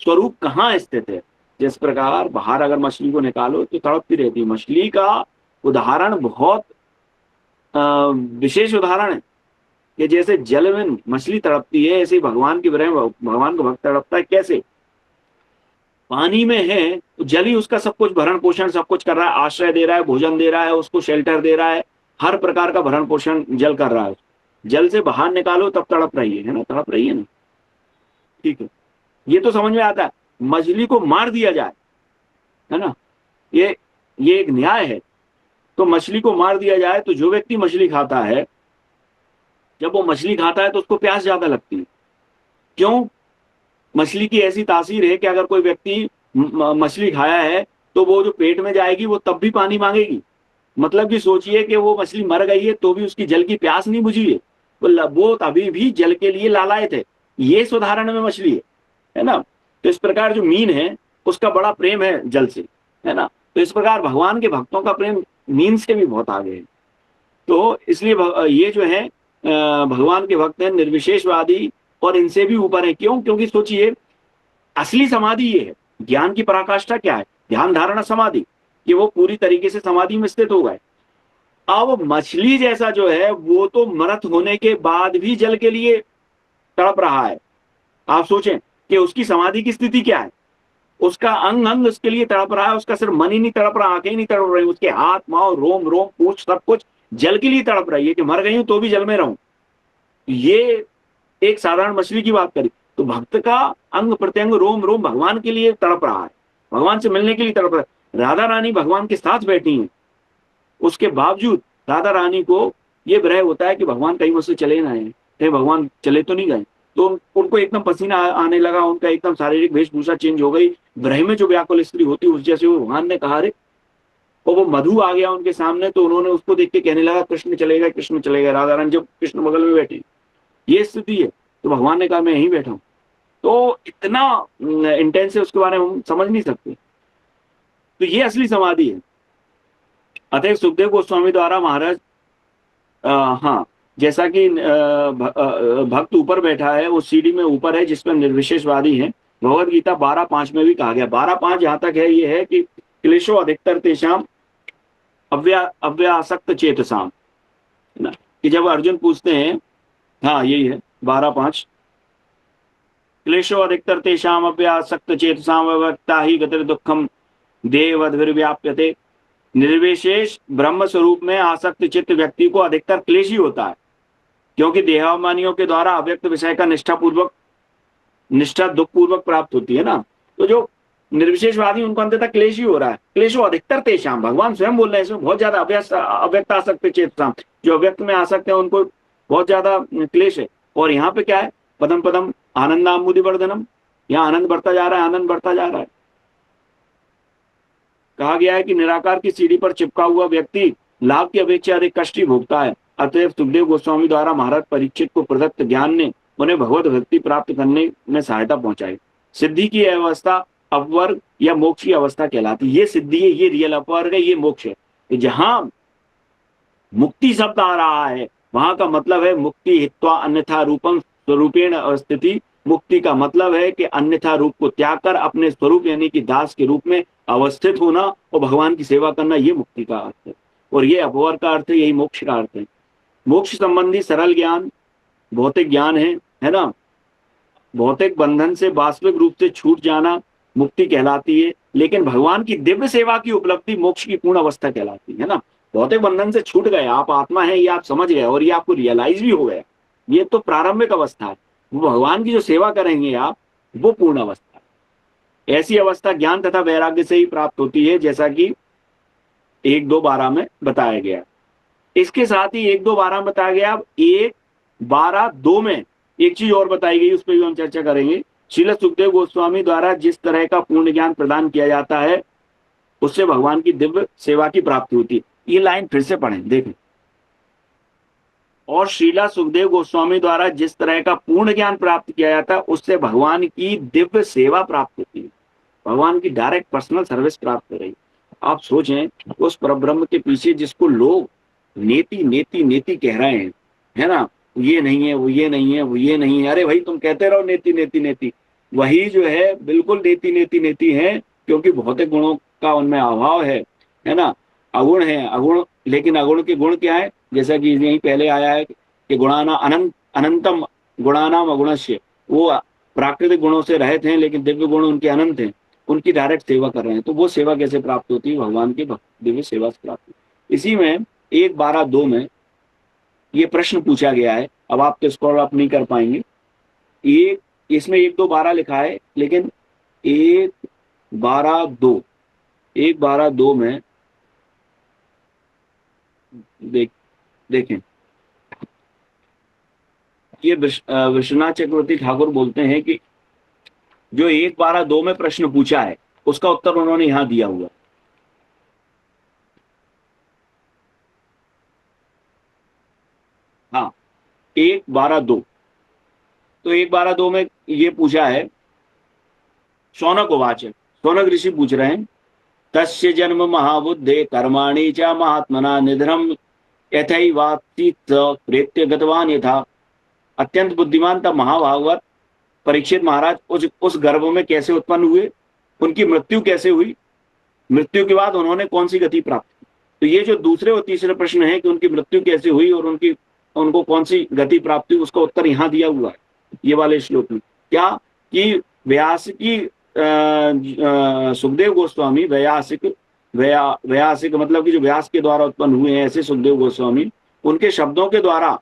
स्वरूप कहाँ स्थित है? जिस प्रकार बाहर अगर मछली को निकालो तो तड़पती रहती है। मछली का उदाहरण बहुत विशेष उदाहरण है कि जैसे जल में मछली तड़पती है, ऐसे भगवान के विरह भगवान को भक्त तड़पता है। कैसे? पानी में है तो जल ही उसका सब कुछ भरण पोषण सब कुछ कर रहा है, आश्रय दे रहा है, भोजन दे रहा है, उसको शेल्टर दे रहा है, हर प्रकार का भरण पोषण जल कर रहा है। जल से बाहर निकालो तब तड़प रही है ना, तड़प रही है ना, ठीक है। ये तो समझ में आता है। मछली को मार दिया जाए, है ना, ये एक न्याय है। तो मछली को मार दिया जाए, तो जो व्यक्ति मछली खाता है, जब वो मछली खाता है तो उसको प्यास ज्यादा लगती है। क्यों? मछली की ऐसी तासीर है कि अगर कोई व्यक्ति मछली खाया है तो वो जो पेट में जाएगी वो तब भी पानी मांगेगी। मतलब कि सोचिए कि वो मछली मर गई है तो भी उसकी जल की प्यास नहीं बुझी है, वो अभी भी जल के लिए लालायत है। ये इस उदाहरण में मछली है ना। तो इस प्रकार जो मीन है उसका बड़ा प्रेम है जल से, है ना। तो इस प्रकार भगवान के भक्तों का प्रेम मीन से भी बहुत आगे है। तो इसलिए ये जो है भगवान के भक्त हैं निर्विशेषवादी, और इनसे भी ऊपर है। क्यों? क्योंकि सोचिए असली समाधि ये है। ज्ञान की पराकाष्ठा क्या है? ध्यान धारणा समाधि, कि वो पूरी तरीके से समाधि में स्थित हो गए। अब मछली जैसा जो है वो तो मृत होने के बाद भी जल के लिए तड़प रहा है। आप सोचें कि उसकी समाधि की स्थिति क्या है। उसका अंग अंग उसके लिए तड़प रहा है, उसका सिर्फ मन ही नहीं तड़प रहा, आंखें ही नहीं तड़प रही, उसके हाथ पांव रोम रोम पूछ सब कुछ जल के लिए तड़प रही है कि मर गई हूं तो भी जल में रहूं। ये एक साधारण मछली की बात करी, तो भक्त का अंग प्रत्यंग रोम रोम भगवान के लिए तड़प रहा है, भगवान से मिलने के लिए तड़प रहा है। राधा रानी भगवान के साथ बैठी हैं, उसके बावजूद राधा रानी को ये भ्रय होता है कि भगवान कहीं मुझसे चले ना आए, कहीं भगवान चले तो नहीं गए। तो उनको एकदम पसीना आने लगा, उनका एकदम शारीरिक वेशभूषा चेंज हो गई। भ्रय में जो व्याकुल स्त्री होती है उस जैसे वो भगवान ने कहा रे, और वो मधु आ गया उनके सामने, तो उन्होंने उसको देख के कहने लगा कृष्ण चलेगा कृष्ण चलेगा। राधा रानी जब कृष्ण बगल में बैठी, ये स्थिति है, तो भगवान ने कहा मैं यहीं बैठा हूं। तो इतना इंटेंस है, उसके बारे में हम समझ नहीं सकते। तो ये असली समाधि है। अतः सुखदेव गोस्वामी द्वारा महाराज हाँ, जैसा कि भक्त ऊपर बैठा है, उस सीढ़ी में ऊपर है जिसमें निर्विशेषवादी है। भगवद गीता 12:5 में भी कहा गया, 12:5 जहां तक है, ये है कि क्लेशो अधिकतर तेषाम अव्यासक्त चेतसाम, है ना। कि जब अर्जुन पूछते हैं, हाँ यही है 12:5, क्लेशो अधिकतर तेषाम अव्यासक्त चेतसाम व्यक्ता ही गतिर दुखम देवद्भिर्व्याप्यते। निर्विशेष ब्रह्म स्वरूप में आसक्त चित्त व्यक्ति को अधिकतर क्लेश ही होता है, क्योंकि देहाभिमानियों के द्वारा अव्यक्त विषय का निष्ठा दुख पूर्वक प्राप्त होती है ना। तो जो निर्विशेषवादी उनको अंततः क्लेश ही हो रहा है। क्लेशो अधिकतर तेषाम, भगवान स्वयं बोल रहे हैं इसमें, बहुत ज्यादा अव्यक्त आसक्त चेतसाम, जो अव्यक्त में आसक्त है उनको बहुत ज्यादा क्लेश है। और यहाँ पे क्या है, पदम पदम आनंदामुदि वर्धनम, यहाँ आनंद बढ़ता जा रहा है, आनंद बढ़ता जा रहा है। कहा गया है कि निराकार की सीढ़ी पर चिपका हुआ व्यक्ति लाभ की अपेक्षा अधिक कष्ट ही भोगता है। अतएव सुखदेव गोस्वामी द्वारा महाराज परीक्षित को प्रदत्त ज्ञान ने उन्हें भगवत भक्ति प्राप्त करने में सहायता पहुंचाई। सिद्धि की अवस्था अपवर्ग या मोक्ष की अवस्था कहलाती है। ये सिद्धि है, ये रियल अपवर्ग है, ये मोक्ष है। जहां मुक्ति शब्द आ रहा है वहां का मतलब है मुक्ति हित्वा अन्यथा रूपम स्वरूपेण स्थिति। मुक्ति का मतलब है कि अन्यथा रूप को त्याग कर अपने स्वरूप यानी कि दास के रूप में अवस्थित होना और भगवान की सेवा करना, ये मुक्ति का अर्थ है। और ये अपवर्ग का अर्थ है, यही मोक्ष का अर्थ है। मोक्ष संबंधी सरल ज्ञान भौतिक ज्ञान है ना। भौतिक बंधन से वास्तविक रूप से छूट जाना मुक्ति कहलाती है, लेकिन भगवान की दिव्य सेवा की उपलब्धि मोक्ष की पूर्ण अवस्था कहलाती है ना। भौतिक बंधन से छूट गए, आप आत्मा है ये आप समझ गए और ये आपको रियलाइज भी हो गया, ये तो प्रारंभिक अवस्था है। वो भगवान की जो सेवा करेंगे आप, वो पूर्ण अवस्था है। ऐसी अवस्था ज्ञान तथा वैराग्य से ही प्राप्त होती है, जैसा कि 1-2-12 में बताया गया। इसके साथ ही 1-2-12 में बताया गया। अब 1-12-2 में एक चीज और बताई गई, उस पर भी हम चर्चा करेंगे। श्रील सुखदेव गोस्वामी द्वारा जिस तरह का पूर्ण ज्ञान प्रदान किया जाता है उससे भगवान की दिव्य सेवा की प्राप्ति होती है। ये लाइन फिर से पढ़ें, देखें। और श्रीला सुखदेव गोस्वामी द्वारा जिस तरह का पूर्ण ज्ञान प्राप्त किया जाता है उससे भगवान की दिव्य सेवा प्राप्त होती है, भगवान की डायरेक्ट पर्सनल सर्विस प्राप्त हो रही। आप सोचें, उस परब्रह्म के पीछे जिसको लोग नेति नेति नेति कह रहे हैं, है ना, ये नहीं है, वो ये नहीं है, वो ये नहीं है। अरे भाई तुम कहते रहो नेति नेति नेति, वही जो है बिल्कुल नेति नेति नेति है, क्योंकि भौतिक गुणों का उनमें अभाव है ना। अगुण है, अगुण, लेकिन अगुण के गुण क्या है, जैसा कि यही पहले आया है कि गुणाना अनंतम गुणानाम अगुणस्य, वो प्राकृतिक गुणों से रहित हैं लेकिन दिव्य गुण उनके अनंत हैं, उनकी डायरेक्ट सेवा कर रहे हैं। तो वो सेवा कैसे प्राप्त होती है? भगवान की दिव्य सेवा से प्राप्त होती। इसी में 1-12-2 में ये प्रश्न पूछा गया है। अब आप तो स्क्रॉल अप नहीं कर पाएंगे, एक इसमें 1-2-12 लिखा है, लेकिन 1-12-2 में देखें, ये विश्वनाथ चक्रवर्ती ठाकुर बोलते हैं कि जो 1-12-2 में प्रश्न पूछा है उसका उत्तर उन्होंने यहां दिया हुआ। हाँ, 1-12-2, तो 1-12-2 में ये पूछा है, शौनक उवाच, शौनक ऋषि पूछ रहे हैं, तस्य जन्म महाबुद्धे कर्माणि च महात्मना निधनम यथैवासीत् प्रेत्य गतवान यथा। अत्यंत बुद्धिमान था महाभागवत परीक्षित महाराज उस गर्भ में कैसे उत्पन्न हुए, उनकी मृत्यु कैसे हुई, मृत्यु के बाद उन्होंने कौन सी गति प्राप्त की। तो ये जो दूसरे और तीसरे प्रश्न है कि उनकी मृत्यु कैसे हुई और उनको कौन सी गति प्राप्त हुई, उसका उत्तर यहाँ दिया हुआ है ये वाले श्लोक में। क्या कि व्यास की सुखदेव गोस्वामी व्यासिक मतलब कि जो व्यास के द्वारा उत्पन्न हुए हैं ऐसे सुखदेव गोस्वामी, उनके शब्दों के द्वारा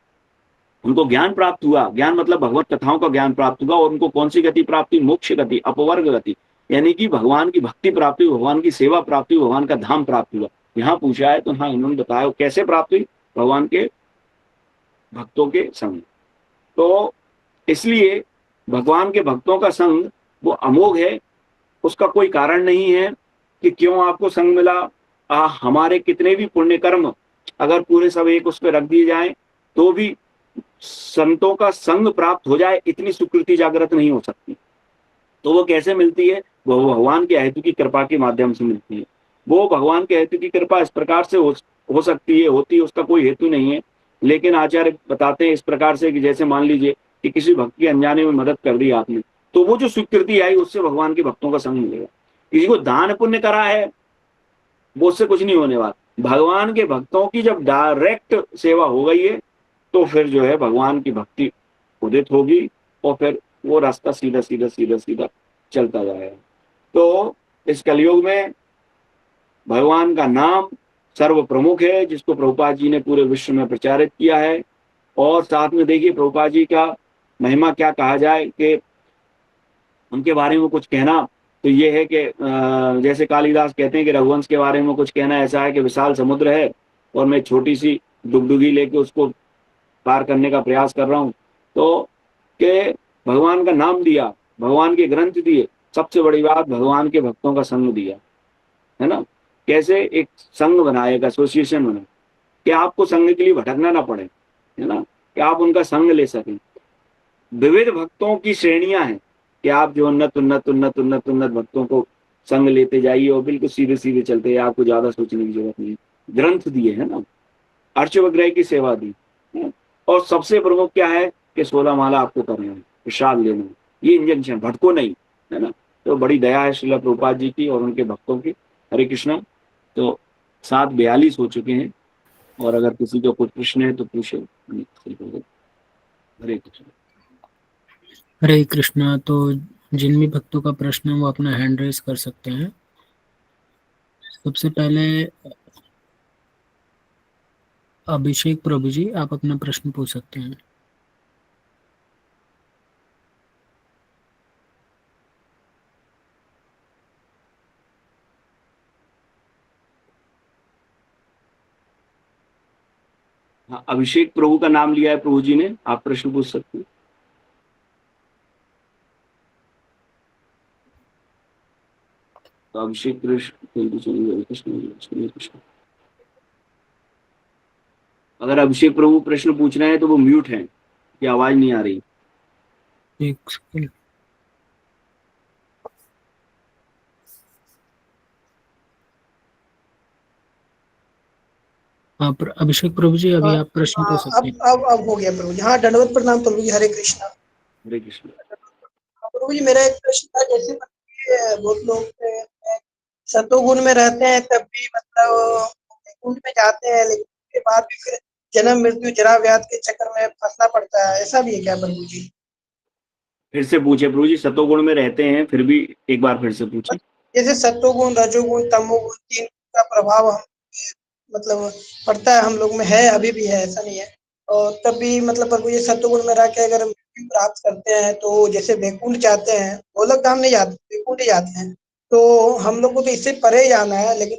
उनको ज्ञान प्राप्त हुआ। ज्ञान मतलब भगवत कथाओं का ज्ञान प्राप्त हुआ और उनको कौन सी गति प्राप्त हुई, मोक्ष गति, अपवर्ग गति, यानी कि भगवान की भक्ति प्राप्ति हुई, भगवान की सेवा प्राप्ति हुई, भगवान का धाम प्राप्त हुआ। यहाँ पूछा है तो हाँ इन्होंने बताया कैसे प्राप्त हुई, भगवान के भक्तों के संग। तो इसलिए भगवान के भक्तों का संग वो अमोघ है, उसका कोई कारण नहीं है कि क्यों आपको संग मिला। हमारे कितने भी पुण्य कर्म अगर पूरे सब एक उस पर रख दिए जाएं तो भी संतों का संग प्राप्त हो जाए इतनी सुकृति जागृत नहीं हो सकती। तो वो कैसे मिलती है, वो भगवान के हेतु की कृपा के माध्यम से मिलती है। वो भगवान के हेतु की कृपा इस प्रकार से हो सकती है, होती है, उसका कोई हेतु नहीं है। लेकिन आचार्य बताते हैं इस प्रकार से कि जैसे मान लीजिए कि किसी भक्त की अनजाने में मदद कर दी आपने, तो वो जो स्वीकृति आई उससे भगवान के भक्तों का संग मिलेगा। किसी को दान पुण्य करा है वो उससे कुछ नहीं होने वाला। भगवान के भक्तों की जब डायरेक्ट सेवा हो गई है तो फिर जो है भगवान की भक्ति उदित होगी और फिर वो रास्ता सीधा सीधा सीधा सीधा चलता जाएगा। तो इस कलयुग में भगवान का नाम सर्व प्रमुख है, जिसको प्रभुपाद जी ने पूरे विश्व में प्रचारित किया है। और साथ में देखिए प्रभुपाद जी का महिमा क्या कहा जाए कि उनके बारे में कुछ कहना तो ये है कि जैसे कालिदास कहते हैं कि रघुवंश के बारे में कुछ कहना ऐसा है कि विशाल समुद्र है और मैं छोटी सी डुगडुगी लेके उसको पार करने का प्रयास कर रहा हूँ। तो कि भगवान का नाम दिया, भगवान के ग्रंथ दिए, सबसे बड़ी बात भगवान के भक्तों का संग दिया, है ना। कैसे एक संघ बनाए, एक एसोसिएशन बनाए कि आपको संघ के लिए भटकना ना पड़े, है ना, कि आप उनका संग ले सकें। विविध भक्तों की श्रेणियां हैं कि आप जो उन्नत उन्नत उन्नत उन्नत उन्नत भक्तों को संग लेते जाइए और बिल्कुल सीधे सीधे चलते हैं, आपको ज्यादा सोचने की जरूरत नहीं। ग्रंथ दिए है ना, अर्च विग्रह की सेवा दी, और सबसे प्रमुख क्या है कि 16 माला आपको करना है, प्रसाद लेना है, ये इंजंक्शन, भटको नहीं, है ना। तो बड़ी दया है श्रील प्रभुपाद जी की और उनके भक्तों की। हरे कृष्णा। तो 7:42 हो चुके हैं और अगर किसी को कुछ प्रश्न है तो पूछे। हरे कृष्ण। हरे कृष्णा। तो जिन भी भक्तों का प्रश्न है वो अपना हैंड रेज कर सकते हैं। सबसे पहले अभिषेक प्रभु जी, आप अपना प्रश्न पूछ सकते हैं। हाँ, अभिषेक प्रभु का नाम लिया है प्रभु जी ने, आप प्रश्न पूछ सकते हैं। तो अभिषेक कृष्ण, अगर अभिषेक प्रभु प्रश्न पूछ रहे हैं तो वो म्यूट है, कि आवाज नहीं आ रही। एक सेकंड। आप अभिषेक प्रभु जी अभी आप प्रश्न पूछ सकते हैं। अब हो गया प्रभु जी। हाँ, दंडवत प्रणाम प्रभु जी। हरे कृष्णा। हरे कृष्ण। प्रभु जी मेरा एक प्रश्न था, जैसे बहुत लोग सतोगुण में रहते हैं तब भी मतलब कुंड में जाते हैं, लेकिन उसके बाद भी फिर जन्म मृत्यु जरा व्याध के चक्कर में फंसना पड़ता है, ऐसा भी है क्या प्रभु जी? फिर से पूछे प्रभु जी, सतोगुण में रहते हैं फिर भी एक बार फिर से पूछे। जैसे सत्वगुण रजोगुण तमोगुण तीन का प्रभाव हम मतलब पड़ता है, हम लोग में है, अभी भी है, ऐसा नहीं है। और तब भी मतलब प्रभु जी सत्वगुण में रह के अगर मृत्यु प्राप्त करते हैं तो जैसे वैकुंठ जाते हैं, वो लोग धाम नहीं जाते, वैकुंठ जाते हैं। तो हम लोग को तो इससे परे जाना है, लेकिन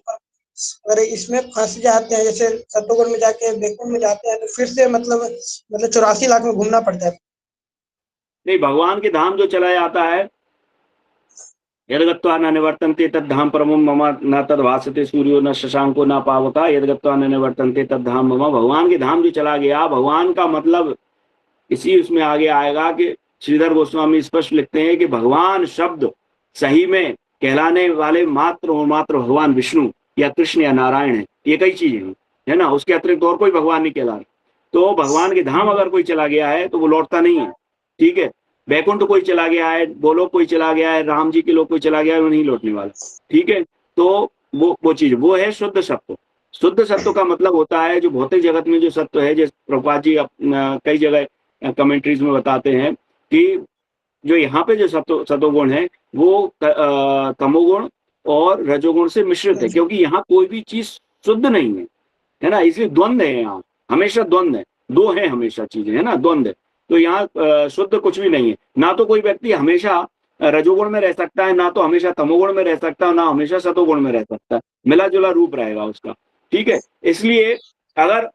अगर इसमें फंस जाते हैं, जैसे सतोगुण में जाके वैकुंठ में जाते हैं, तो फिर से मतलब 84 लाख में घूमना पड़ता है। नहीं, भगवान के धाम जो चला जाता है, यद्गत्वा न निवर्तन्ते तद्धाम परमं मम न तद्भासते सूर्यो न शशांको न पावका यद्गत्वा न निवर्तन्ते तद्धाम मम। भगवान के धाम जो चला गया, भगवान का मतलब इसी उसमें आगे आएगा कि श्रीधर गोस्वामी स्पष्ट लिखते हैं कि भगवान शब्द सही में कहलाने वाले मात्र और मात्र भगवान विष्णु या कृष्ण या नारायण है। ये कई चीजें हैं, है ना, उसके अतिरिक्त और कोई भगवान नहीं कहला रहा। तो भगवान के धाम अगर कोई चला गया है तो वो लौटता नहीं है, ठीक है। बैकुंठ कोई चला गया है, गोलोक कोई चला गया है, राम जी के लोग कोई चला गया है, वो नहीं लौटने वाला, ठीक है। तो वो चीज वो है शुद्ध सत्व। शुद्ध सत्व का मतलब होता है जो भौतिक जगत में जो सत्व है, जैसे प्रभुपाद जी कई जगह कमेंट्रीज में बताते हैं कि जो यहाँ पे जो सतोगुण है वो तमोगुण और रजोगुण से मिश्रित है, क्योंकि यहाँ कोई भी चीज शुद्ध नहीं है ना, इसलिए द्वंद्व है। यहाँ हमेशा द्वंद्व है, दो है हमेशा चीजें, है ना, द्वंद्व है। तो यहाँ शुद्ध कुछ भी नहीं है। ना तो कोई व्यक्ति हमेशा रजोगुण में रह सकता है, ना तो हमेशा तमोगुण में रह सकता है, ना हमेशा सतोगुण में रह सकता है। मिला जुला रूप रहेगा उसका, ठीक है। इसलिए अगर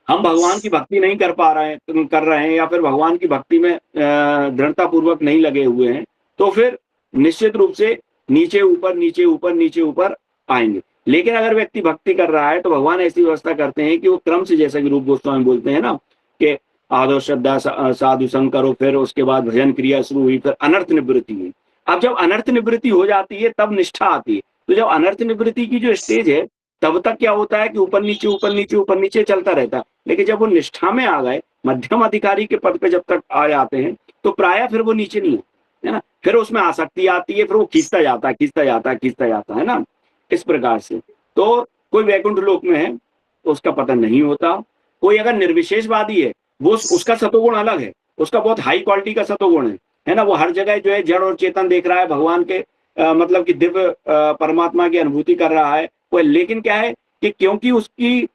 हम भगवान की भक्ति नहीं कर रहे हैं या फिर भगवान की भक्ति में दृढ़ता पूर्वक नहीं लगे हुए हैं, तो फिर निश्चित रूप से नीचे ऊपर नीचे ऊपर नीचे ऊपर आएंगे। लेकिन अगर व्यक्ति भक्ति कर रहा है तो भगवान ऐसी व्यवस्था करते हैं कि वो क्रम से, जैसा कि रूप गोस्वामी बोलते हैं ना कि आदो श्रद्धा साधु संग करो, फिर उसके बाद भजन क्रिया शुरू हुई, फिर अनर्थ निवृत्ति हुई। अब जब अनर्थ निवृत्ति हो जाती है तब निष्ठा आती है। तो जब अनर्थ निवृत्ति की जो स्टेज है तब तक क्या होता है कि ऊपर नीचे ऊपर नीचे ऊपर नीचे चलता रहता है। लेकिन जब वो निष्ठा में आ गए, मध्यम अधिकारी के पद पे जब तक आ जाते हैं तो प्राय फिर वो नीचे नहीं है ना, फिर उसमें आसक्ति आती है, फिर वो खींचता जाता है खींचता जाता है खींचता जाता है ना, इस प्रकार से। तो कोई वैकुंठ लोक में है तो उसका पतन नहीं होता। कोई अगर निर्विशेषवादी है, वो उसका सतोगुण अलग है, उसका बहुत हाई क्वालिटी का सतोगुण है ना, वो हर जगह जो है जड़ और चेतन देख रहा है, भगवान के मतलब कि दिव्य परमात्मा की अनुभूति कर रहा है वो। लेकिन क्या है कि क्योंकि उसकी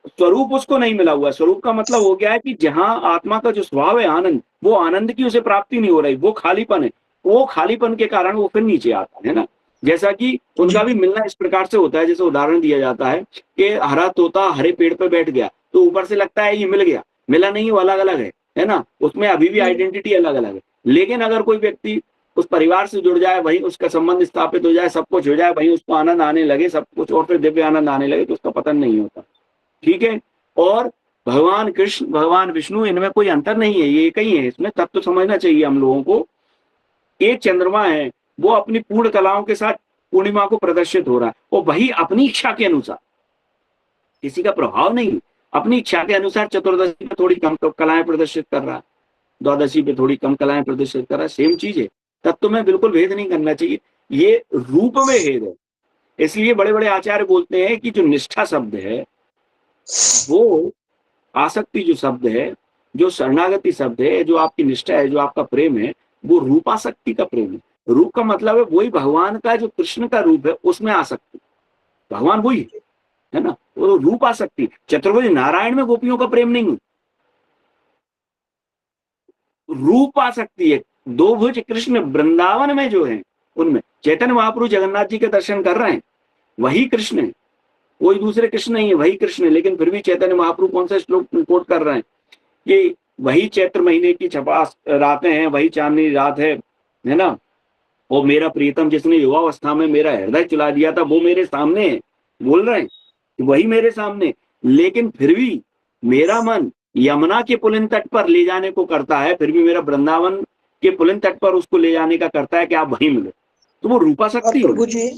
स्वरूप उसको नहीं मिला हुआ, स्वरूप का मतलब हो गया है कि जहां आत्मा का जो स्वभाव है आनंद, वो आनंद की उसे प्राप्ति नहीं हो रही, वो खालीपन है। वो खालीपन के कारण वो फिर नीचे आता है ना। जैसा कि उनका भी मिलना इस प्रकार से होता है, जैसे उदाहरण दिया जाता है कि हरा तोता हरे पेड़ पे बैठ गया तो ऊपर से लगता है ये मिल गया, मिला नहीं, वो अलग अलग है ना, उसमें अभी भी आइडेंटिटी अलग अलग है। लेकिन अगर कोई व्यक्ति उस परिवार से जुड़ जाए, वहीं उसका संबंध स्थापित हो जाए, सब कुछ हो जाए, वहीं उसको आनंद आने लगे सब कुछ, और फिर दिव्य आनंद आने लगे, तो उसका पतन नहीं होता, ठीक है। और भगवान कृष्ण भगवान विष्णु, इनमें कोई अंतर नहीं है, ये एक ही है। इसमें तत्व समझना चाहिए हम लोगों को। एक चंद्रमा है, वो अपनी पूर्ण कलाओं के साथ पूर्णिमा को प्रदर्शित हो रहा है, और वही अपनी इच्छा के अनुसार, किसी का प्रभाव नहीं, अपनी इच्छा के अनुसार चतुर्दशी पे थोड़ी कम कलाएं प्रदर्शित कर रहा है, द्वादशी पे थोड़ी कम कलाएं प्रदर्शित कर रहा है, सेम चीज है। तत्व में बिल्कुल भेद नहीं करना चाहिए, ये रूप में भेद है। इसलिए बड़े बड़े आचार्य बोलते हैं कि जो निष्ठा शब्द है, वो आसक्ति जो शब्द है, जो शरणागति शब्द है, जो आपकी निष्ठा है, जो आपका प्रेम है, वो रूपासक्ति का प्रेम है। रूप का मतलब है वही भगवान का, जो कृष्ण का रूप है उसमें आसक्ति, भगवान वही है ना, वो रूप आसक्ति। चतुर्भुज नारायण में गोपियों का प्रेम नहीं, रूप आसक्ति है। दो भुज कृष्ण वृंदावन में जो है उनमें चैतन्य महाप्रभु जगन्नाथ जी के दर्शन कर रहे हैं, वही कृष्ण है, कोई दूसरे कृष्ण नहीं है, वही कृष्ण है। लेकिन फिर भी चैतन्य महाप्रभु कौन सा श्लोक कोट कर रहे हैं कि वही चैत्र महीने की छपास रातें हैं, वही चांदनी रात है ना, वो मेरा प्रीतम जिसने युवावस्था में मेरा हृदय चुला दिया था, वो मेरे सामने है, बोल रहे हैं वही मेरे सामने। लेकिन फिर भी मेरा मन यमुना के पुलिन तट पर ले जाने को करता है, फिर भी मेरा वृंदावन के पुलिन तट पर उसको ले जाने का करता है कि आप वहीं मिलो, तो वो रूपासक्ति प्रभु जी।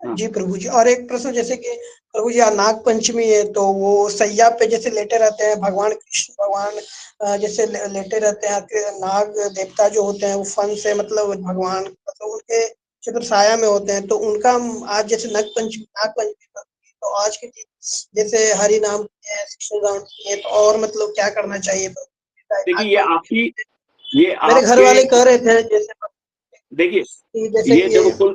जी प्रभु जी, और एक प्रश्न, जैसे कि प्रभु जी नाग पंचमी है तो वो सैया पे जैसे लेटे रहते हैं भगवान कृष्ण, भगवान जैसे लेटे रहते हैं, नाग देवता जो होते हैं वो फन से मतलब भगवान मतलब उनके चतुर साया में होते हैं, तो उनका आज जैसे नाग पंचमी तो आज के जैसे हरि नाम तो और मतलब क्या करना चाहिए? देखिए ये आपकी मेरे घर वाले कह रहे थे, जैसे देखिए जैसे ये देखो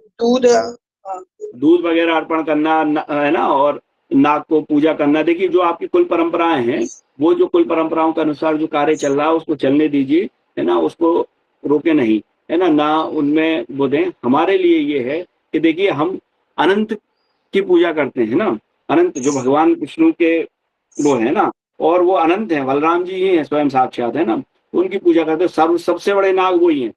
दूध वगैरह अर्पण करना है ना, और नाग को पूजा करना। देखिए जो आपकी कुल परंपराएं हैं, वो जो कुल परंपराओं के अनुसार जो कार्य चल रहा है उसको चलने दीजिए, है ना, उसको रोके नहीं, है ना उनमें वो दें। हमारे लिए ये है कि देखिए हम अनंत की पूजा करते हैं ना, अनंत जो भगवान विष्णु के वो है ना, और वो अनंत है, बलराम जी ही है स्वयं साक्षात है ना, उनकी पूजा करते हैं। सबसे बड़े नाग वही हैं।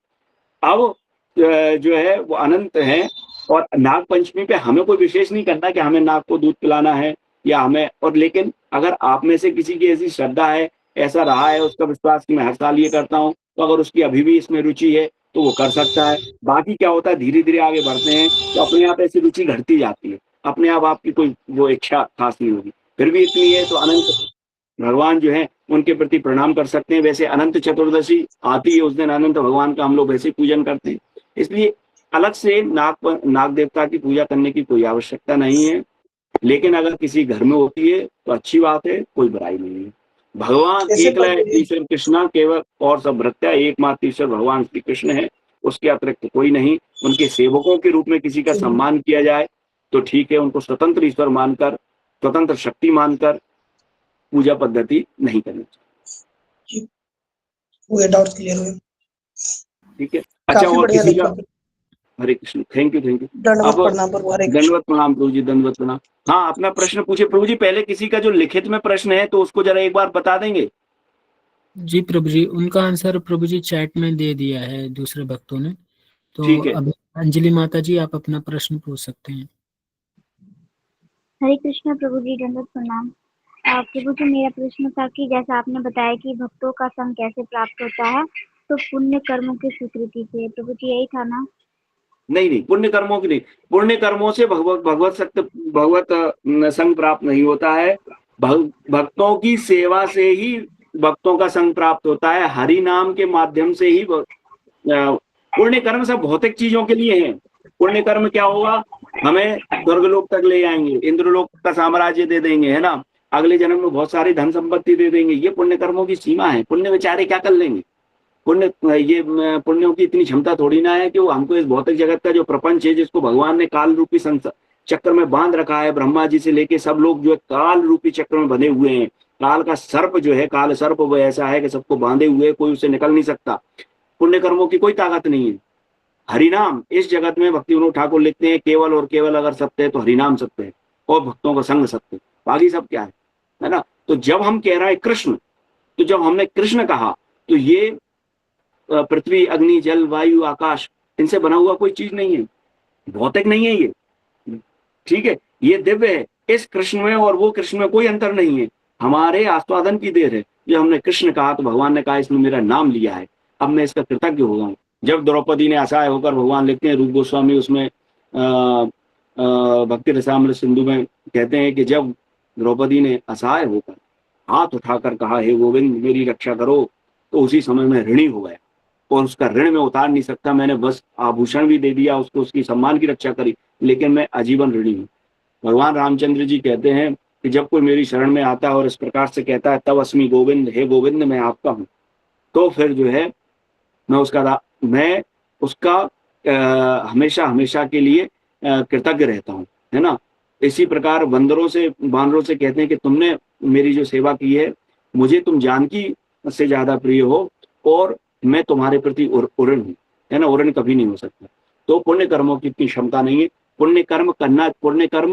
अब जो है वो अनंत है, और नाग पंचमी पे हमें कोई विशेष नहीं करना कि हमें नाग को दूध पिलाना है या हमें, और लेकिन अगर आप में से किसी की ऐसी श्रद्धा है, ऐसा रहा है उसका विश्वास कि मैं हर साल ये करता हूँ, तो अगर उसकी अभी भी इसमें रुचि है तो वो कर सकता है। बाकी क्या होता है, धीरे धीरे आगे बढ़ते हैं तो अपने आप ऐसी रुचि घटती जाती है, अपने आप आपकी कोई वो इच्छा खास नहीं होगी। फिर भी इतनी है तो अनंत भगवान जो है उनके प्रति प्रणाम कर सकते हैं। वैसे अनंत चतुर्दशी आती है, उस दिन अनंत भगवान का हम लोग वैसे पूजन करते हैं, इसलिए अलग से नाग देवता की पूजा करने की कोई आवश्यकता नहीं है। लेकिन अगर किसी घर में होती है तो अच्छी बात है, कोई बुराई नहीं है। भगवान जैसे एकला ईश्वर कृष्णा केवल और सब भृत्या, एकमात्र ईश्वर भगवान श्री कृष्ण है, उसके अतिरिक्त कोई नहीं। उनके सेवकों के रूप में किसी का सम्मान किया जाए तो ठीक है, उनको स्वतंत्र ईश्वर मानकर, स्वतंत्र शक्ति मानकर पूजा पद्धति नहीं करनी चाहिए। हुए डाउट्स क्लियर हुए, ठीक है, अच्छा। काफी और बढ़िया किसी का, लगता है। Hare Krishna, thank you thank you. दंडवत अब प्रणाम प्रभु, हरे कृष्ण। दंडवत प्रणाम प्रभु जी, दंडवत प्रणाम। हाँ, अपना प्रश्न पूछे प्रभु जी। पहले किसी का जो लिखित में प्रश्न है तो उसको जरा एक बार बता देंगे। जी प्रभु जी, उनका आंसर प्रभु जी चैट में दे दिया है दूसरे भक्तों ने। तो ठीक है। अब अंजलि माता जी, आप अपना प्रश्न पूछ सकते हैं। हरे कृष्ण प्रभु जी, दंडवत प्रणाम। प्रभु जी, मेरा प्रश्न था कि जैसा आपने बताया कि भक्तों का संग कैसे प्राप्त होता है, तो पुण्य कर्मों की स्वीकृति से। प्रभु जी, यही था ना? नहीं, पुण्य कर्मों की नहीं, पुण्य कर्मों से भगवत संग प्राप्त नहीं होता है। भक्तों की सेवा से ही भक्तों का संग प्राप्त होता है, हरि नाम के माध्यम से ही। पुण्य कर्म सब भौतिक चीजों के लिए हैं। पुण्य कर्म क्या होगा, हमें स्वर्गलोक तक ले जाएंगे, इंद्रलोक का साम्राज्य दे देंगे, है ना, अगले जन्म में बहुत सारी धन संपत्ति दे देंगे। ये पुण्य कर्मों की सीमा है। पुण्य बेचारे क्या कर लेंगे, पुण्यों की इतनी क्षमता थोड़ी ना है कि वो हमको इस भौतिक जगत का जो प्रपंच है, जिसको भगवान ने काल रूपी चक्कर में बांध रखा है, ब्रह्मा जी से लेके सब लोग जो है काल रूपी चक्र में बंधे हुए हैं। काल का सर्प जो है, काल सर्प वो ऐसा है कि सबको बांधे हुए, कोई उससे निकल नहीं सकता। पुण्य कर्मों की कोई ताकत नहीं है। हरिनाम इस जगत में भक्ति विनोद ठाकुर लिखते हैं, केवल और केवल अगर सत्य है तो हरिनाम सत्य है और भक्तों का संग सत्य, बाकी सब क्या है ना। तो जब हम कह रहे हैं कृष्ण, तो जब हमने कृष्ण कहा तो ये पृथ्वी, अग्नि, जल, वायु, आकाश, इनसे बना हुआ कोई चीज नहीं है, भौतिक नहीं है ये। ठीक है, ये दिव्य है। इस कृष्ण में और वो कृष्ण में कोई अंतर नहीं है, हमारे आस्वादन की देर है। जब हमने कृष्ण कहा तो भगवान ने कहा इसने मेरा नाम लिया है, अब मैं इसका कृतज्ञ हो गया हूँ। जब द्रौपदी ने असहाय होकर, भगवान लिखते हैं रूप गोस्वामी उसमें भक्ति रसामृत सिंधु में कहते हैं कि जब द्रौपदी ने असहाय होकर हाथ उठाकर कहा हे गोविंद मेरी रक्षा करो, तो उसी समय में ऋणी हो गया और उसका ऋण में उतार नहीं सकता। मैंने बस आभूषण भी दे दिया उसको, उसकी सम्मान की रक्षा करी, लेकिन मैं आजीवन ऋणी हूँ। भगवान रामचंद्र जी कहते हैं कि जब कोई मेरी शरण में आता है और इस प्रकार से कहता है तब अस्मि गोविंद, हे गोविंद मैं आपका हूँ, तो फिर जो है मैं उसका हमेशा हमेशा के लिए कृतज्ञ रहता हूँ, है ना। इसी प्रकार बानरों से कहते हैं कि तुमने मेरी जो सेवा की है, मुझे तुम जानकी से ज्यादा प्रिय हो और मैं तुम्हारे प्रति उऋण हूँ, है ना। उऋण कभी नहीं हो सकता। तो पुण्य कर्मों की इतनी क्षमता नहीं है। पुण्य कर्म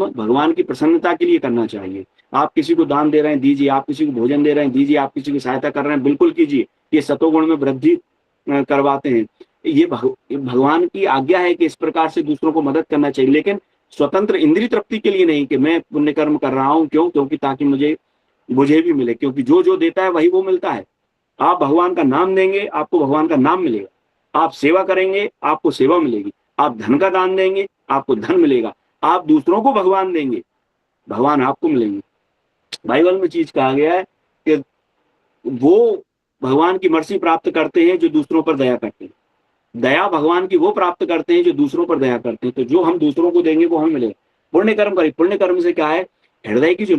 भगवान की प्रसन्नता के लिए करना चाहिए। आप किसी को दान दे रहे हैं, दीजिए। आप किसी को भोजन दे रहे हैं, दीजिए। आप किसी की सहायता कर रहे हैं, बिल्कुल कीजिए। ये सतोगुण में वृद्धि करवाते हैं। ये भगवान की आज्ञा है कि इस प्रकार से दूसरों को मदद करना चाहिए, लेकिन स्वतंत्र इंद्रिय तृप्ति के लिए नहीं कि मैं पुण्य कर्म कर रहा हूँ। क्यों? क्योंकि ताकि मुझे भी मिले, क्योंकि जो देता है वही वो मिलता है। आप भगवान का नाम देंगे, आपको भगवान का नाम मिलेगा। आप सेवा करेंगे, आपको सेवा मिलेगी। आप धन का दान देंगे, आपको धन मिलेगा। आप दूसरों को भगवान देंगे, भगवान आपको मिलेंगे। बाइबल में चीज कहा गया है कि वो भगवान की मर्सी प्राप्त करते हैं जो दूसरों पर दया करते हैं। दया भगवान की वो प्राप्त करते हैं जो दूसरों पर दया करते हैं। तो जो हम दूसरों को देंगे वो हमें मिलेगा। पुण्य कर्म करें। पुण्य कर्म से क्या है, हृदय की जो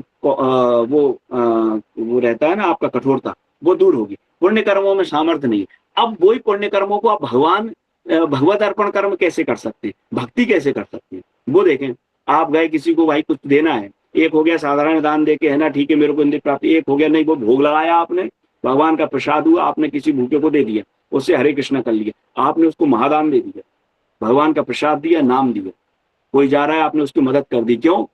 वो रहता है ना आपका कठोरता, वो दूर होगी। पुण्य कर्मों में सामर्थ्य नहीं। अब वही पुण्य कर्मों को आप भगवत अर्पण कर्म कैसे कर सकते हैं, भक्ति कैसे कर सकते हैं, वो देखें। आप गए किसी को भाई कुछ देना है, एक हो गया साधारण दान देके, है ना, ठीक है मेरे को इंद्रिय प्राप्ति। एक हो गया नहीं, वो भोग लगाया आपने, भगवान का प्रसाद हुआ, आपने किसी भूखे को दे दिया, उससे हरे कृष्णा कर लिया। आपने उसको महादान दे दिया, भगवान का प्रसाद दिया, नाम दिया। कोई जा रहा है, आपने उसकी मदद कर दी। क्यों?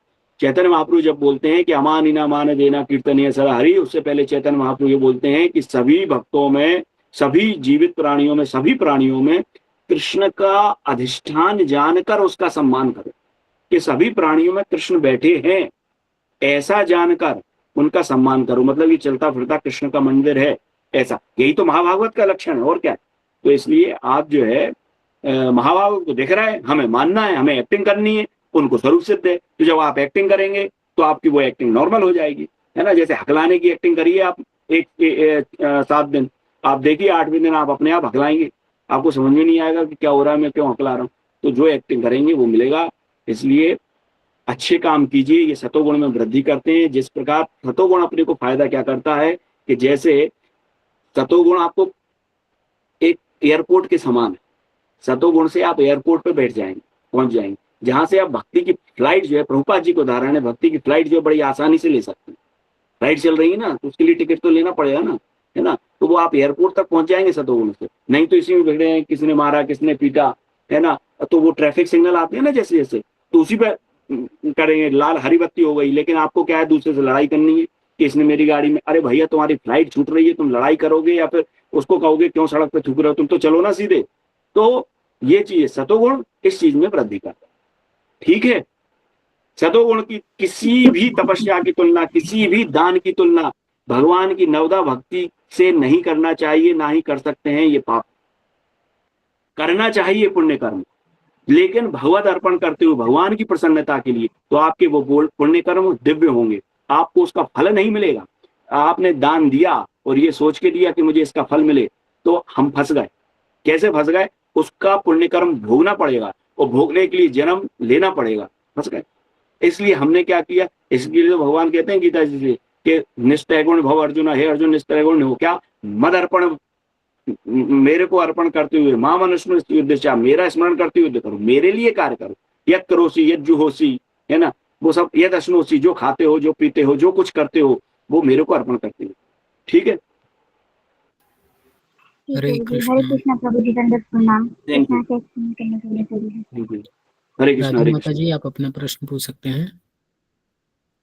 चैतन्य महाप्रभु जब बोलते हैं कि अमान इना मान देना कीर्तनीय सदा हरि, उससे पहले चैतन्य महाप्रभु ये बोलते हैं कि सभी भक्तों में, सभी जीवित प्राणियों में, सभी प्राणियों में कृष्ण का अधिष्ठान जानकर उसका सम्मान करो, कि सभी प्राणियों में कृष्ण बैठे हैं ऐसा जानकर उनका सम्मान करो। मतलब ये चलता फिरता कृष्ण का मंदिर है ऐसा, यही तो महाभागवत का लक्षण है और क्या है। तो इसलिए आप जो है महाभागवत को दिख रहा है, हमें मानना है, हमें एक्टिंग करनी है, उनको स्वरूप सिद्ध है। तो जब आप एक्टिंग करेंगे तो आपकी वो एक्टिंग नॉर्मल हो जाएगी, है ना। जैसे हकलाने की एक्टिंग करिए आप 7 दिन, आप देखिए 8वें दिन आप अपने आप हकलाएंगे, आपको समझ में नहीं आएगा कि क्या हो रहा है, मैं क्यों हकला रहा हूँ। तो जो एक्टिंग करेंगे वो मिलेगा। इसलिए अच्छे काम कीजिए, ये सतोगुण में वृद्धि करते हैं। जिस प्रकार सतोगुण अपने को फायदा क्या करता है कि जैसे सतोगुण आपको एक एयरपोर्ट के समान है, सतोगुण से आप एयरपोर्ट पे बैठ जाएंगे, पहुंच जाएंगे, जहां से आप भक्ति की फ्लाइट जो है, प्रभुपाद जी को उदाहरण है, भक्ति की फ्लाइट जो है बड़ी आसानी से ले सकते हैं। फ्लाइट चल रही है ना, तो उसके लिए टिकट तो लेना पड़ेगा ना, है ना। तो वो आप एयरपोर्ट तक पहुंच जाएंगे सतोगुण से। नहीं तो इसी में भिड़े हैं, किसने मारा, किसने पीटा, है ना। तो वो ट्रैफिक सिग्नल आते हैं ना जैसे जैसे, तो उसी पे करेंगे, लाल हरी बत्ती हो गई, लेकिन आपको क्या है, दूसरे से लड़ाई करनी है कि इसने मेरी गाड़ी में, अरे भैया तुम्हारी फ्लाइट छूट रही है, तुम लड़ाई करोगे या फिर उसको कहोगे क्यों सड़क पे थूक रहे हो, तुम तो चलो ना सीधे। तो ये चीज सतोगुण इस चीज में वृद्धि करता है, ठीक है। सतोगुण की किसी भी तपस्या की तुलना, किसी भी दान की तुलना भगवान की नवदा भक्ति से नहीं करना चाहिए, ना ही कर सकते हैं। ये पाप करना चाहिए पुण्य कर्म, लेकिन भगवत अर्पण करते हुए भगवान की प्रसन्नता के लिए, तो आपके वो पुण्य कर्म दिव्य होंगे, आपको उसका फल नहीं मिलेगा। आपने दान दिया और ये सोच के दिया कि मुझे इसका फल मिले, तो हम फंस गए। कैसे फंस गए? उसका पुण्य कर्म भोगना पड़ेगा और भोगने के लिए जन्म लेना पड़ेगा, फंस गए। इसलिए हमने क्या किया, इसके लिए तो भगवान कहते हैं गीता जी से कि निस्त्रैगुण भव अर्जुन, हे अर्जुन निस्त्रैगुण हो, क्या मद अर्पण, मेरे को अर्पण करते हुए, मां मनुष्य मेरा स्मरण करते हुए करो, मेरे लिए कार्य करो। यद करोसी यद जुहोसी, है ना, वो सब यद अश्नोसी, जो खाते हो, जो पीते हो, जो कुछ करते हो, वो मेरे को अर्पण करते हो, ठीक है। हरे हरे कृष्णा। कृष्णा प्रभु जी, दंडवत प्रणाम। थैंक यू, कृष्णा से एक्सप्लेन करने के लिए सभी। Thank you. हरे कृष्ण, राधा हरे माता कृष्ण। जी, आप अपना प्रश्न पूछ सकते हैं।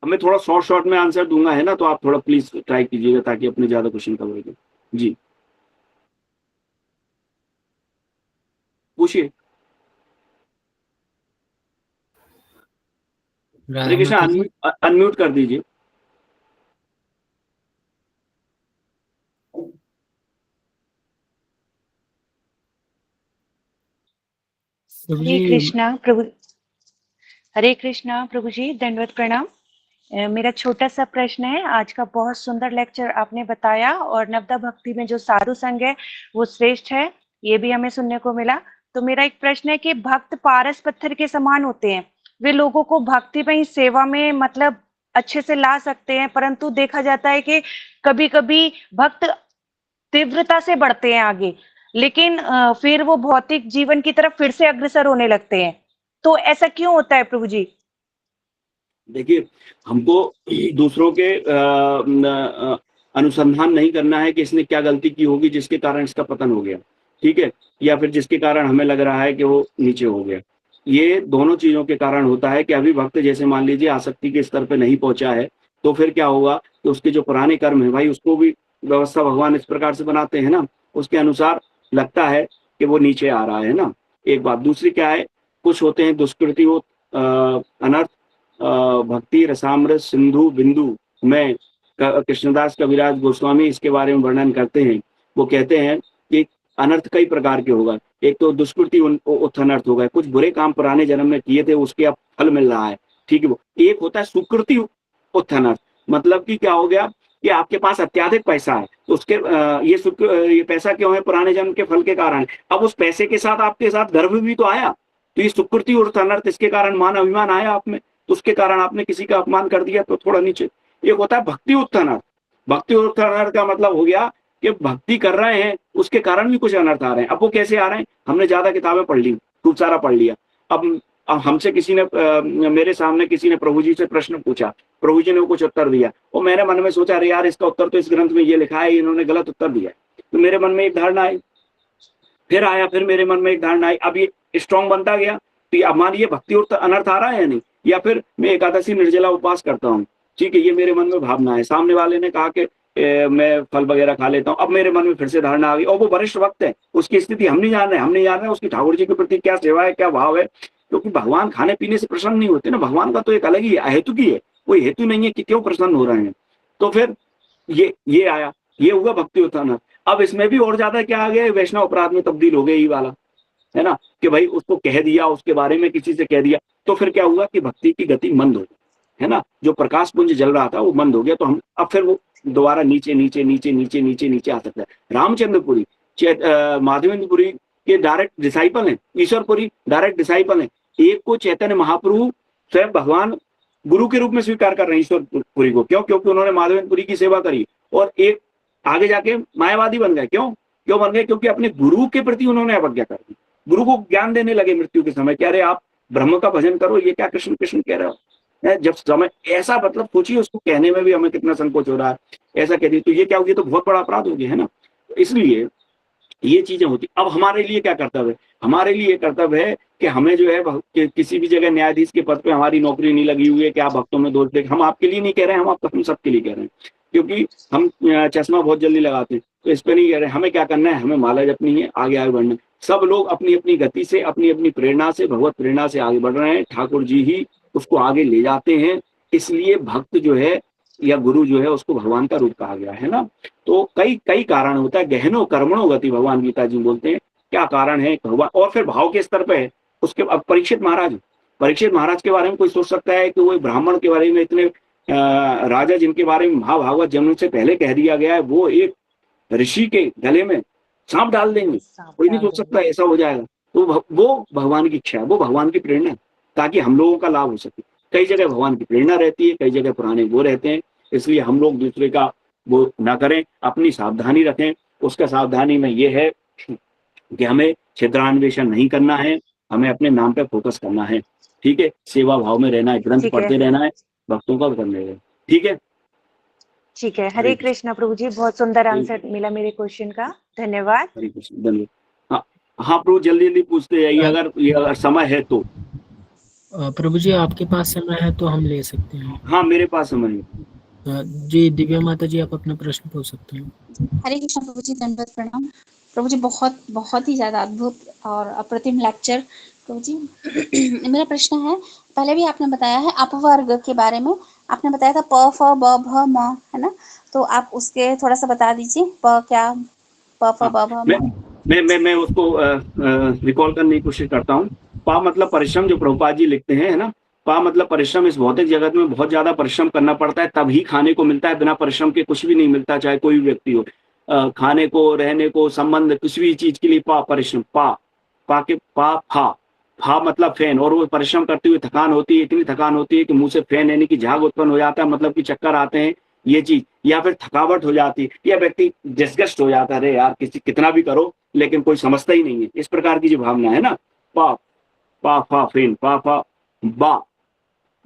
अब मैं थोड़ा शॉर्ट शॉर्ट में आंसर दूंगा, है ना, तो आप थोड़ा प्लीज ट्राई कीजिएगा ताकि अपने ज्यादा क्वेश्चन कवर हो जाए। जी पूछिए। हरे राधा कृष्ण, माता जी। अनम्यूट कर दीजिए। प्रभु हरे जी। कृष्णा प्रभु, हरे कृष्णा प्रभु जी, दंडवत प्रणाम। मेरा छोटा सा प्रश्न है। आज का बहुत सुंदर लेक्चर आपने बताया और नवदा भक्ति में जो साधु संग है वो श्रेष्ठ है, ये भी हमें सुनने को मिला। तो मेरा एक प्रश्न है कि भक्त पारस पत्थर के समान होते हैं, वे लोगों को भक्ति में, सेवा में मतलब अच्छे से ला सकते हैं, परंतु देखा जाता है कि कभी कभी भक्त तीव्रता से बढ़ते हैं आगे, लेकिन फिर वो भौतिक जीवन की तरफ फिर से अग्रसर होने लगते हैं। तो ऐसा क्यों होता है प्रभु जी? देखिए, हमको दूसरों के अनुसंधान नहीं करना है कि इसने क्या गलती की होगी जिसके कारण इसका पतन हो गया, ठीक है, या फिर जिसके कारण हमें लग रहा है कि वो नीचे हो गया। ये दोनों चीजों के कारण होता है कि अभी भक्त जैसे मान लीजिए आसक्ति के स्तर पे नहीं पहुंचा है, तो फिर क्या होगा कि उसके जो पुराने कर्म है भाई, उसको भी व्यवस्था भगवान इस प्रकार से बनाते हैं ना, उसके अनुसार लगता है कि वो नीचे आ रहा है ना। एक बात। दूसरी क्या है, कुछ होते हैं दुष्कृति हो, अनर्थ, भक्ति रसामृत सिंधु बिंदु में कृष्णदास कविराज गोस्वामी इसके बारे में वर्णन करते हैं। वो कहते हैं कि अनर्थ कई प्रकार के होगा। एक तो दुष्कृति उत्थ अनर्थ होगा, कुछ बुरे काम पुराने जन्म में किए थे उसके अब फल मिल रहा है, ठीक है। वो एक होता है सुकृति उत्थ अनर्थ, मतलब कि क्या हो गया कि आपके पास अत्याधिक पैसा है, तो उसके ये पैसा क्यों है? पुराने जन्म के फल के कारण। अब उस पैसे के साथ आपके साथ गर्भ भी तो आया, तो ये सुकृति और अनर्थ, इसके कारण मान अभिमान आया आप में, तो उसके कारण आपने किसी का अपमान कर दिया तो थोड़ा नीचे। एक होता है भक्ति उत्थान। भक्ति उत्थान का मतलब हो गया कि भक्ति कर रहे हैं उसके कारण भी कुछ अनर्थ आ रहे हैं। अब वो कैसे आ रहे हैं? हमने ज्यादा किताबें पढ़ ली, खूब सारा पढ़ लिया। अब हमसे किसी ने मेरे सामने किसी ने प्रभु जी से प्रश्न पूछा, प्रभु जी ने वो कुछ उत्तर दिया, और मैंने मन में सोचा अरे यार इसका उत्तर तो इस ग्रंथ में ये लिखा है, इन्होंने गलत उत्तर दिया है। तो मेरे मन में एक धारणा आई, फिर मेरे मन में एक धारणा आई, अब ये स्ट्रॉन्ग बनता गया। तो अब मानिए भक्ति और अनर्थ आ रहा है या नहीं? या फिर मैं एकादशी निर्जला उपवास करता हूँ, ठीक है, ये मेरे मन में भावना है, सामने वाले ने कहा कि मैं फल वगैरह खा लेता हूँ, अब मेरे मन में फिर से धारणा आ गई, और वो वरिष्ठ भक्त है, उसकी स्थिति हम नहीं जान रहे उसकी ठाकुर जी के प्रति क्या सेवा है, क्या भाव है, क्योंकि भगवान खाने पीने से प्रसन्न नहीं होते ना, भगवान का तो एक अलग ही अहेतु की है, कोई हेतु नहीं है कि क्यों प्रसन्न हो रहे हैं। तो फिर ये आया, ये हुआ भक्ति उत्थान। अब इसमें भी और ज्यादा क्या आ गया, वैष्णव अपराध में तब्दील हो गया ये वाला, है ना, कि भाई उसको कह दिया, उसके बारे में किसी से कह दिया, तो फिर क्या हुआ कि भक्ति की गति मंद हो गई, है ना, जो प्रकाश पुंज जल रहा था वो मंद हो गया। तो हम अब फिर वो दोबारा नीचे नीचे नीचे नीचे नीचे नीचे आ सकता है। रामचंद्रपुरी माधवेंद्रपुरी के डायरेक्ट डिसाइपल हैं, ईश्वरपुरी डायरेक्ट डिसाइपल हैं, एक को चैतन्य महाप्रभु स्वयं भगवान गुरु के रूप में स्वीकार कर रहे हैं ईश्वरपुरी को, क्यों, क्योंकि उन्होंने माधवेंद्रपुरी की सेवा करी, और एक आगे जाके मायावादी बन गए, क्यों बन गए, क्योंकि अपने गुरु के प्रति उन्होंने अवज्ञा कर दी, गुरु को ज्ञान देने लगे मृत्यु के समय, कह रहे आप ब्रह्म का भजन करो, ये क्या कृष्ण कृष्ण कह रहे हो, जब समय ऐसा, मतलब सोचिए उसको कहने में भी हमें कितना संकोच हो रहा है, ऐसा कह दी तो ये क्या हो गया, तो बहुत बड़ा अपराध हो गया, है ना। इसलिए ये चीजें होती। अब हमारे लिए क्या कर्तव्य है, हमारे लिए कर्तव्य है कि हमें जो है किसी भी जगह न्यायाधीश के पद पे हमारी नौकरी नहीं लगी हुई है कि आप भक्तों में दोष देख, हम आपके लिए नहीं कह रहे हैं, हम सबके लिए कह रहे हैं, क्योंकि हम चश्मा बहुत जल्दी लगाते हैं, तो इस पर नहीं कह रहे। हमें क्या करना है, हमें माला जपनी है, आगे आगे बढ़ना है। सब लोग अपनी अपनी गति से, अपनी अपनी प्रेरणा से, भगवत प्रेरणा से आगे बढ़ रहे हैं, ठाकुर जी ही उसको आगे ले जाते हैं। इसलिए भक्त जो है या गुरु जो है उसको भगवान का रूप कहा गया है ना। तो कई कारण होता है, गहनो कर्मणो गति भगवान गीता जी बोलते हैं, क्या कारण है भगवान। और फिर भाव के स्तर पे है उसके। अब परीक्षित महाराज के बारे में कोई सोच सकता है कि वो ब्राह्मण के बारे में इतने राजा जिनके बारे में महाभागवत जन्म से पहले कह दिया गया है, वो एक ऋषि के गले में सांप डाल देंगे, कोई नहीं सोच सकता ऐसा हो जाएगा। तो वो भगवान की इच्छा है, वो भगवान की प्रेरणा है, ताकि हम लोगों का लाभ हो सके। कई जगह भगवान की प्रेरणा रहती है, कई जगह पुराने वो रहते हैं, इसलिए हम लोग दूसरे का वो ना करें, अपनी सावधानी रखें। उसका सावधानी में ये है कि हमें छिद्रान्वेषण नहीं करना है, हमें अपने नाम पे फोकस करना है, ठीक है, सेवा भाव में रहना है, ग्रंथ पढ़ते रहना है, भक्तों का करने रहना है, ठीक है। ठीक है, हरे कृष्णा प्रभु जी, बहुत सुंदर आंसर मिला मेरे क्वेश्चन का, धन्यवाद। हरे कृष्ण, धन्यवाद। हाँ प्रभु, जल्दी जल्दी पूछते जाइए, अगर समय है तो। प्रभु जी आपके पास समय है तो हम ले सकते हैं। हाँ मेरे पास समय है जी। दिव्या माता जी आप अपना प्रश्न पूछ सकते हैं। हरे कृष्ण प्रभु जी, दंडवत प्रणाम प्रभु जी, बहुत ही ज्यादा अद्भुत और अप्रतिम लेक्चर प्रभु जी। मेरा प्रश्न है, पहले भी आपने बताया है अपवर्ग के बारे में, आपने बताया था प फ ब भ म, है ना, तो आप उसके थोड़ा सा बता दीजिए, प क्या, प फ ब भ म। मैं उसको रिकॉल करने की कोशिश करता हूँ। पा मतलब परिश्रम, जो प्रभुपाद जी लिखते हैं, है ना, पा मतलब परिश्रम। इस भौतिक जगत में बहुत ज्यादा परिश्रम करना पड़ता है, तभी खाने को मिलता है, बिना परिश्रम के कुछ भी नहीं मिलता, चाहे कोई भी व्यक्ति हो। खाने को, रहने को, संबंध, किसी भी चीज के लिए पा परिश्रम। पा के फा मतलब फैन, और वो परिश्रम करते हुए थकान होती है, इतनी थकान होती है कि मुंह से फैन यानी कि झाग उत्पन्न हो जाता है, मतलब कि चक्कर आते हैं, ये चीज, या फिर थकावट हो जाती है, या व्यक्ति डिस्गस्ट हो जाता है, अरे यार कितना भी करो लेकिन कोई समझता ही नहीं है, इस प्रकार की जो भावना है ना। पा फा फैन, पा फा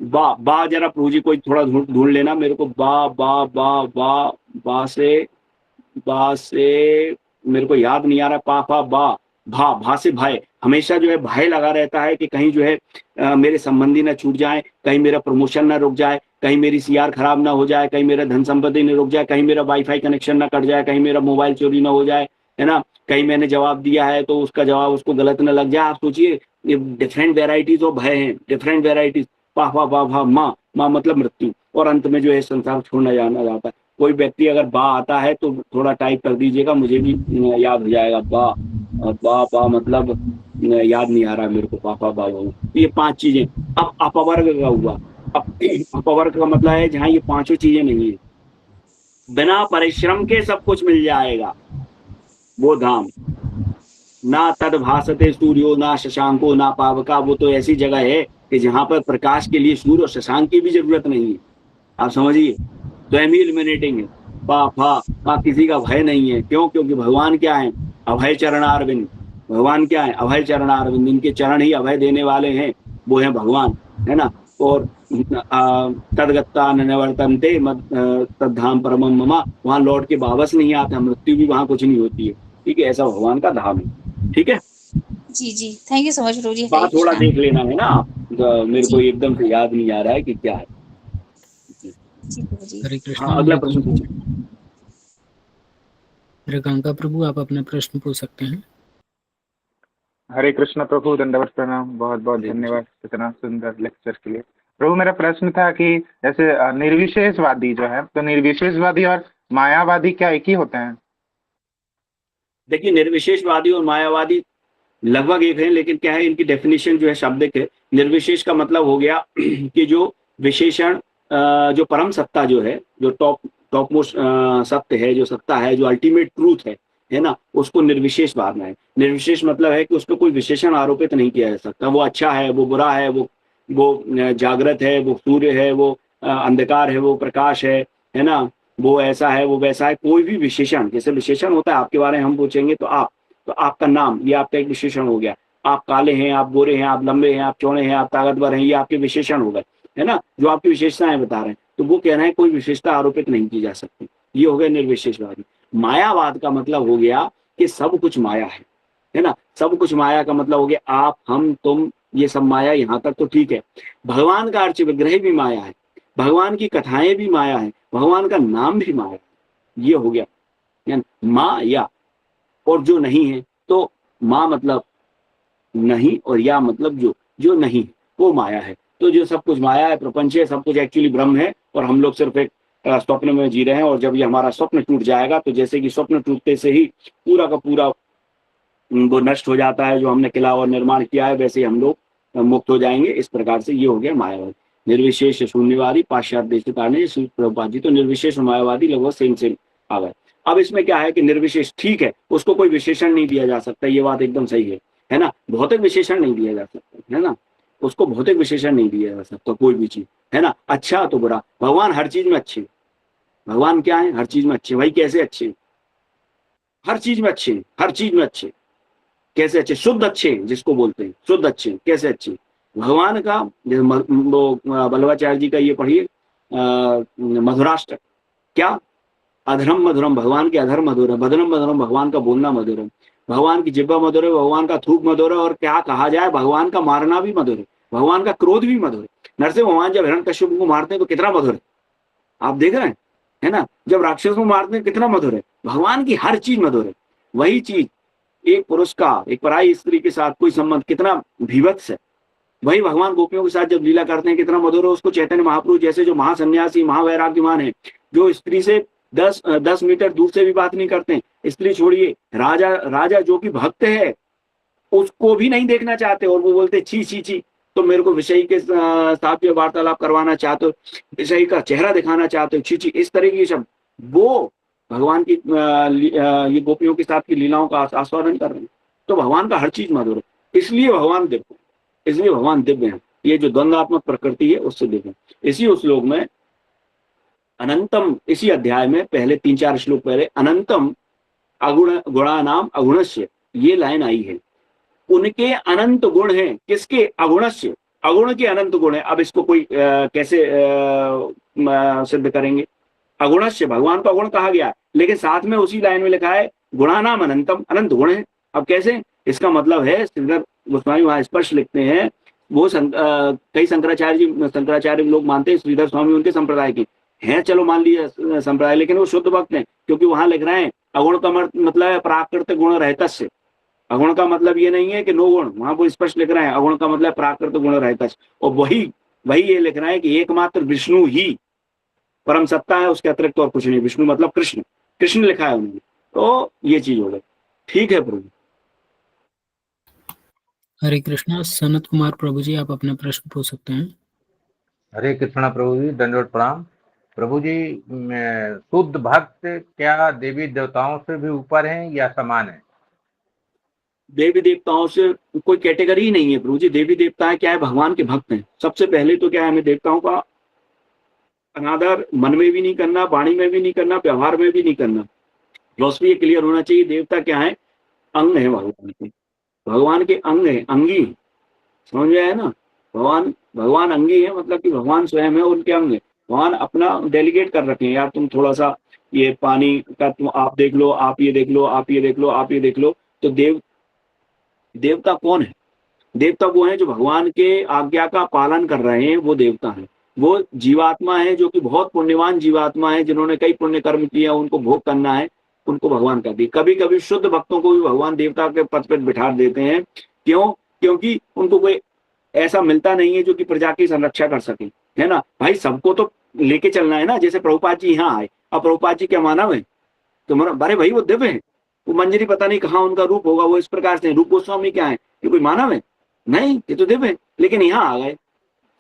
बा जरा प्रभु जी कोई थोड़ा ढूंढ लेना मेरे को। बा से मेरे को याद नहीं आ रहा। पा फा भा से भय, हमेशा जो है भय लगा रहता है कि कहीं जो है मेरे संबंधी ना छूट जाए, कहीं मेरा प्रमोशन ना रुक जाए, कहीं मेरी सीआर खराब ना हो जाए, कहीं मेरा धन संपत्ति ना रुक जाए, कहीं मेरा वाईफाई कनेक्शन ना कट जाए, कहीं मेरा मोबाइल चोरी ना हो जाए, है ना, कहीं मैंने जवाब दिया है तो उसका जवाब उसको गलत ना लग जाए। आप सोचिए, ये डिफरेंट वेराइटीज ऑफ भय हैं, डिफरेंट वेराइटीज। पा माँ मतलब मृत्यु, और अंत में जो है संसार छोड़ना जाना जाता है। कोई व्यक्ति अगर बा आता है तो थोड़ा टाइप कर दीजिएगा, मुझे भी याद हो जाएगा। बा मतलब याद नहीं आ रहा मेरे को। पा ये 5 चीजें। अब अपवर्ग का हुआ। अब अपवर्ग का मतलब है जहाँ ये 5 चीजें नहीं है, बिना परिश्रम के सब कुछ मिल जाएगा, वो धाम। ना तद भासते सूर्यो ना शशांको ना पावका, वो तो ऐसी जगह है कि जहां पर प्रकाश के लिए सूर्य और शशांक की भी जरूरत नहीं है। आप समझिए, स्वयं ही इल्यूमिनेटिंग है। पा किसी का भय नहीं है। क्यों? क्योंकि भगवान क्या है? अभय चरणारविंद। भगवान क्या है? अभय चरणारविंद। इनके चरण ही अभय देने वाले हैं, वो है भगवान, है ना। और तदगत्ता निवर्तन्ते तद्धाम परमम मम, वहां लौट के वापस नहीं आता, मृत्यु भी वहां कुछ नहीं होती है। ठीक है, ऐसा भगवान का धाम है। ठीक है जी, थैंक यू सो मच प्रभु जी। बात थोड़ा देख लेना है ना आप, मेरे को एकदम से याद नहीं आ रहा है कि क्या है। जी प्रभु जी। हरे कृष्णा। हाँ, अगला प्रश्न पूछिए। मृगांका प्रभु, आप अपना प्रश्न पूछ सकते हैं। हरे कृष्ण प्रभु, दंडवत प्रणाम, बहुत बहुत हरे कृष्ण। धन्यवाद इतना सुंदर लेक्चर के लिए। प्रभु मेरा प्रश्न था कि जैसे निर्विशेषवादी जो है, तो निर्विशेषवादी और मायावादी क्या एक ही होते हैं? देखिए, निर्विशेषवादी और मायावादी लगभग एक है, लेकिन क्या है, इनकी डेफिनेशन जो है शाब्दिक है। निर्विशेष का मतलब हो गया कि जो विशेषण, जो परम सत्ता जो है, जो टॉप मोस्ट सत्य है, जो सत्ता है, जो अल्टीमेट ट्रूथ है ना, उसको निर्विशेष मानना है। निर्विशेष मतलब है कि उस पर कोई विशेषण आरोपित नहीं किया जा सकता। वो अच्छा है, वो बुरा है, वो जागृत है, वो सूर्य है, वो अंधकार है, वो प्रकाश है ना, वो ऐसा है, वो वैसा है। कोई भी विशेषण, जैसे विशेषण होता है आपके बारे में हम पूछेंगे तो आपका नाम, ये आपका एक विशेषण हो गया। आप काले हैं, आप गोरे हैं, आप लंबे हैं, आप चौड़े हैं, आप ताकतवर हैं, ये आपके विशेषण हो गए, है ना, जो आपकी विशेषताएं बता रहे हैं। तो वो कह रहे हैं कोई विशेषता आरोपित नहीं की जा सकती। ये हो गया निर्विशेषवादी। मायावाद का मतलब हो गया कि सब कुछ माया है ना। सब कुछ माया का मतलब हो गया आप, हम, तुम, ये सब माया। यहाँ तक तो ठीक है। भगवान का अर्च विग्रह भी माया है, भगवान की कथाएं भी माया है, भगवान का नाम भी माया है। ये हो गया माया। और जो नहीं है, तो माँ मतलब नहीं और या मतलब जो नहीं, वो माया है। तो जो सब कुछ माया है, प्रपंच है, सब कुछ एक्चुअली ब्रह्म है, और हम लोग सिर्फ एक स्वप्न में जी रहे हैं। और जब ये हमारा स्वप्न टूट जाएगा, तो जैसे कि स्वप्न टूटते से ही पूरा का पूरा वो नष्ट हो जाता है, जो हमने किला और निर्माण किया है, वैसे ही हम लोग मुक्त हो जाएंगे। इस प्रकार से ये हो गया मायावादी। निर्विशेष शून्यवादी, पाश्चात्य देशकारणी, श्री प्रभुपाद जी। तो निर्विशेष मायावादी लगभग सेम आ गए। अब इसमें क्या है कि निर्विशेष ठीक है, उसको कोई विशेषण नहीं दिया जा सकता, ये बात एकदम सही है ना। भौतिक विशेषण नहीं दिया जा सकता, है ना, उसको भौतिक विशेषण नहीं दिया जा सकता कोई भी चीज, है ना। अच्छा तो बुरा, भगवान हर चीज में अच्छे, भगवान क्या है, हर चीज में अच्छे। भाई कैसे अच्छे? हर चीज में अच्छे, हर चीज में अच्छे। कैसे अच्छे? शुद्ध अच्छे, जिसको बोलते हैं शुद्ध अच्छे। कैसे अच्छे? भगवान का, जैसे वो बल्लवाचार्य जी का ये पढ़िए मधुराष्टक, क्या अधर्म मधुरम, भगवान के अधर्म मधुर है, बदनम मधुरम, भगवान का बोलना मधुर है, भगवान की जिब्बा मधुर है, भगवान का थूक मधुर है, और क्या कहा जाए, भगवान का मारना भी मधुर है, भगवान का क्रोध भी मधुर है। नरसिंह भगवान जब हिरण्यकश्यप को मारते हैं तो कितना मधुर है, आप देख रहे हैं, है ना। जब राक्षस को मारते हैं कितना मधुर है। भगवान की हर चीज मधुर है। वही चीज एक पुरुष का एक पराई स्त्री के साथ कोई संबंध कितना भीभत्स है। वही भगवान गोपियों के साथ जब लीला करते हैं कितना मधुर है। उसको चैतन्य महाप्रभु जैसे जो महासन्यासी महावैराग्यमान है, जो स्त्री से 10 मीटर दूर से भी बात नहीं करते हैं। स्त्री छोड़िए, राजा जो कि भक्त है, उसको भी नहीं देखना चाहते, और वो बोलते छी छी छी, तो मेरे को विषयी के साथ जो वार्तालाप करवाना चाहते हो, विषयी का चेहरा दिखाना चाहते हो, छी छी, इस तरह की शब्द। वो भगवान की ये गोपियों के साथ की लीलाओं का आस्वादन कर रहे हैं। तो भगवान का हर चीज मधुर है, इसलिए भगवान दिव्य, इसलिए भगवान दिव्य है। ये जो द्वंद्वात्मक प्रकृति है उससे दिव्य। इसी श्लोक में अनंतम, इसी अध्याय में पहले 3-4 श्लोक पहले अनंतम अगुण गुणानाम अगुणस्य, ये लाइन आई है। उनके अनंत गुण हैं। किसके? अगुणस्य, अगुण के अनंत गुण है। अब इसको कोई कैसे सिद्ध करेंगे? अगुणस्य, भगवान को अगुण कहा गया, लेकिन साथ में उसी लाइन में लिखा है गुणानाम अनंतम, अनंत गुण है। अब कैसे? इसका मतलब है, श्रीधर गोस्वामी वहां स्पष्ट लिखते हैं, वो कई शंकराचार्य लोग मानते हैं श्रीधर स्वामी उनके संप्रदाय के हैं, चलो मान लिया संप्रदाय, लेकिन वो शुद्ध भक्त हैं, क्योंकि वहां लिख रहे हैं अगुण का मतलब है प्राकृत गुण रहतस्य। अगुण का मतलब ये नहीं है कि नो गुण, वहां वो स्पष्ट लिख रहे हैं अगुण का मतलब प्राकृत गुण रहतस्य। और वही ये लिख रहे हैं कि एकमात्र विष्णु ही परम सत्ता है, उसके अतिरिक्त और कुछ नहीं। विष्णु मतलब कृष्ण, कृष्ण लिखा है उन्होंने। तो ये चीज हो गई। ठीक है प्रभु। हरे कृष्णा। सनत कुमार प्रभु जी, आप अपना प्रश्न पूछ सकते हैं। हरे कृष्णा प्रभु जी, दंडवत प्रणाम। प्रभु जी, शुद्ध भक्त क्या देवी देवताओं से भी ऊपर हैं या समान है? देवी देवताओं से कोई कैटेगरी ही नहीं है प्रभु जी। देवी देवता क्या है? भगवान के भक्त हैं। सबसे पहले तो क्या है, हमें देवताओं का अनादर मन में भी नहीं करना, वाणी में भी नहीं करना, व्यवहार में भी नहीं करना। फिलॉसफी क्लियर होना चाहिए। देवता क्या है? अंग है भगवान के, भगवान के अंग है, अंगी, समझ में आया ना। भगवान अंगी है, मतलब कि भगवान स्वयं है, उनके अंग है। भगवान अपना डेलीगेट कर रखे हैं, यार तुम थोड़ा सा ये पानी का तुम आप देख लो, आप ये देख लो, आप ये देख लो, आप ये देख लो। तो देवता कौन है? देवता वो हैं जो भगवान के आज्ञा का पालन कर रहे हैं, वो देवता हैं। वो जीवात्मा है जो कि बहुत पुण्यवान जीवात्मा है, जिन्होंने कई पुण्य कर्म किए, उनको भोग करना है, उनको भगवान कर दी। कभी कभी शुद्ध भक्तों को भी भगवान देवता के पद पर बिठा देते हैं। क्यों? क्योंकि उनको कोई ऐसा मिलता नहीं है जो कि प्रजा की संरक्षा कर सके, है ना भाई। सबको तो लेके चलना है ना। जैसे प्रभुपाद जी यहाँ आए, अब प्रभुपाद जी क्या मानव है? तुम्हारा अरे भाई वो दिव्य है, वो मंजरी पता नहीं कहाँ उनका रूप होगा, वो इस प्रकार से। रूप गोस्वामी क्या है? ये कोई मानव है? नहीं, ये तो दिव्य है, लेकिन यहाँ आ गए,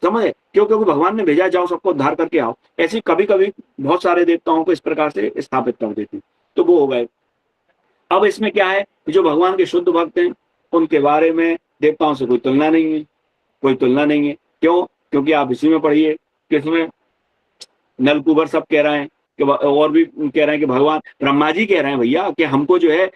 समझे? क्यों? क्योंकि भगवान ने भेजा, जाओ सबको उद्धार करके आओ। ऐसे कभी कभी बहुत सारे देवताओं को इस प्रकार से स्थापित कर देते हैं, तो वो हो गए। अब इसमें क्या है, जो भगवान के शुद्ध भक्त हैं उनके बारे में देवताओं से कोई तुलना नहीं है, कोई तुलना नहीं है। क्यों? क्योंकि आप इसी में पढ़िए, किसमें नलकुबर सब कह रहे हैं कि, और भी कह रहे हैं कि भगवान ब्रह्मा जी कह रहे हैं भैया कि हमको जो है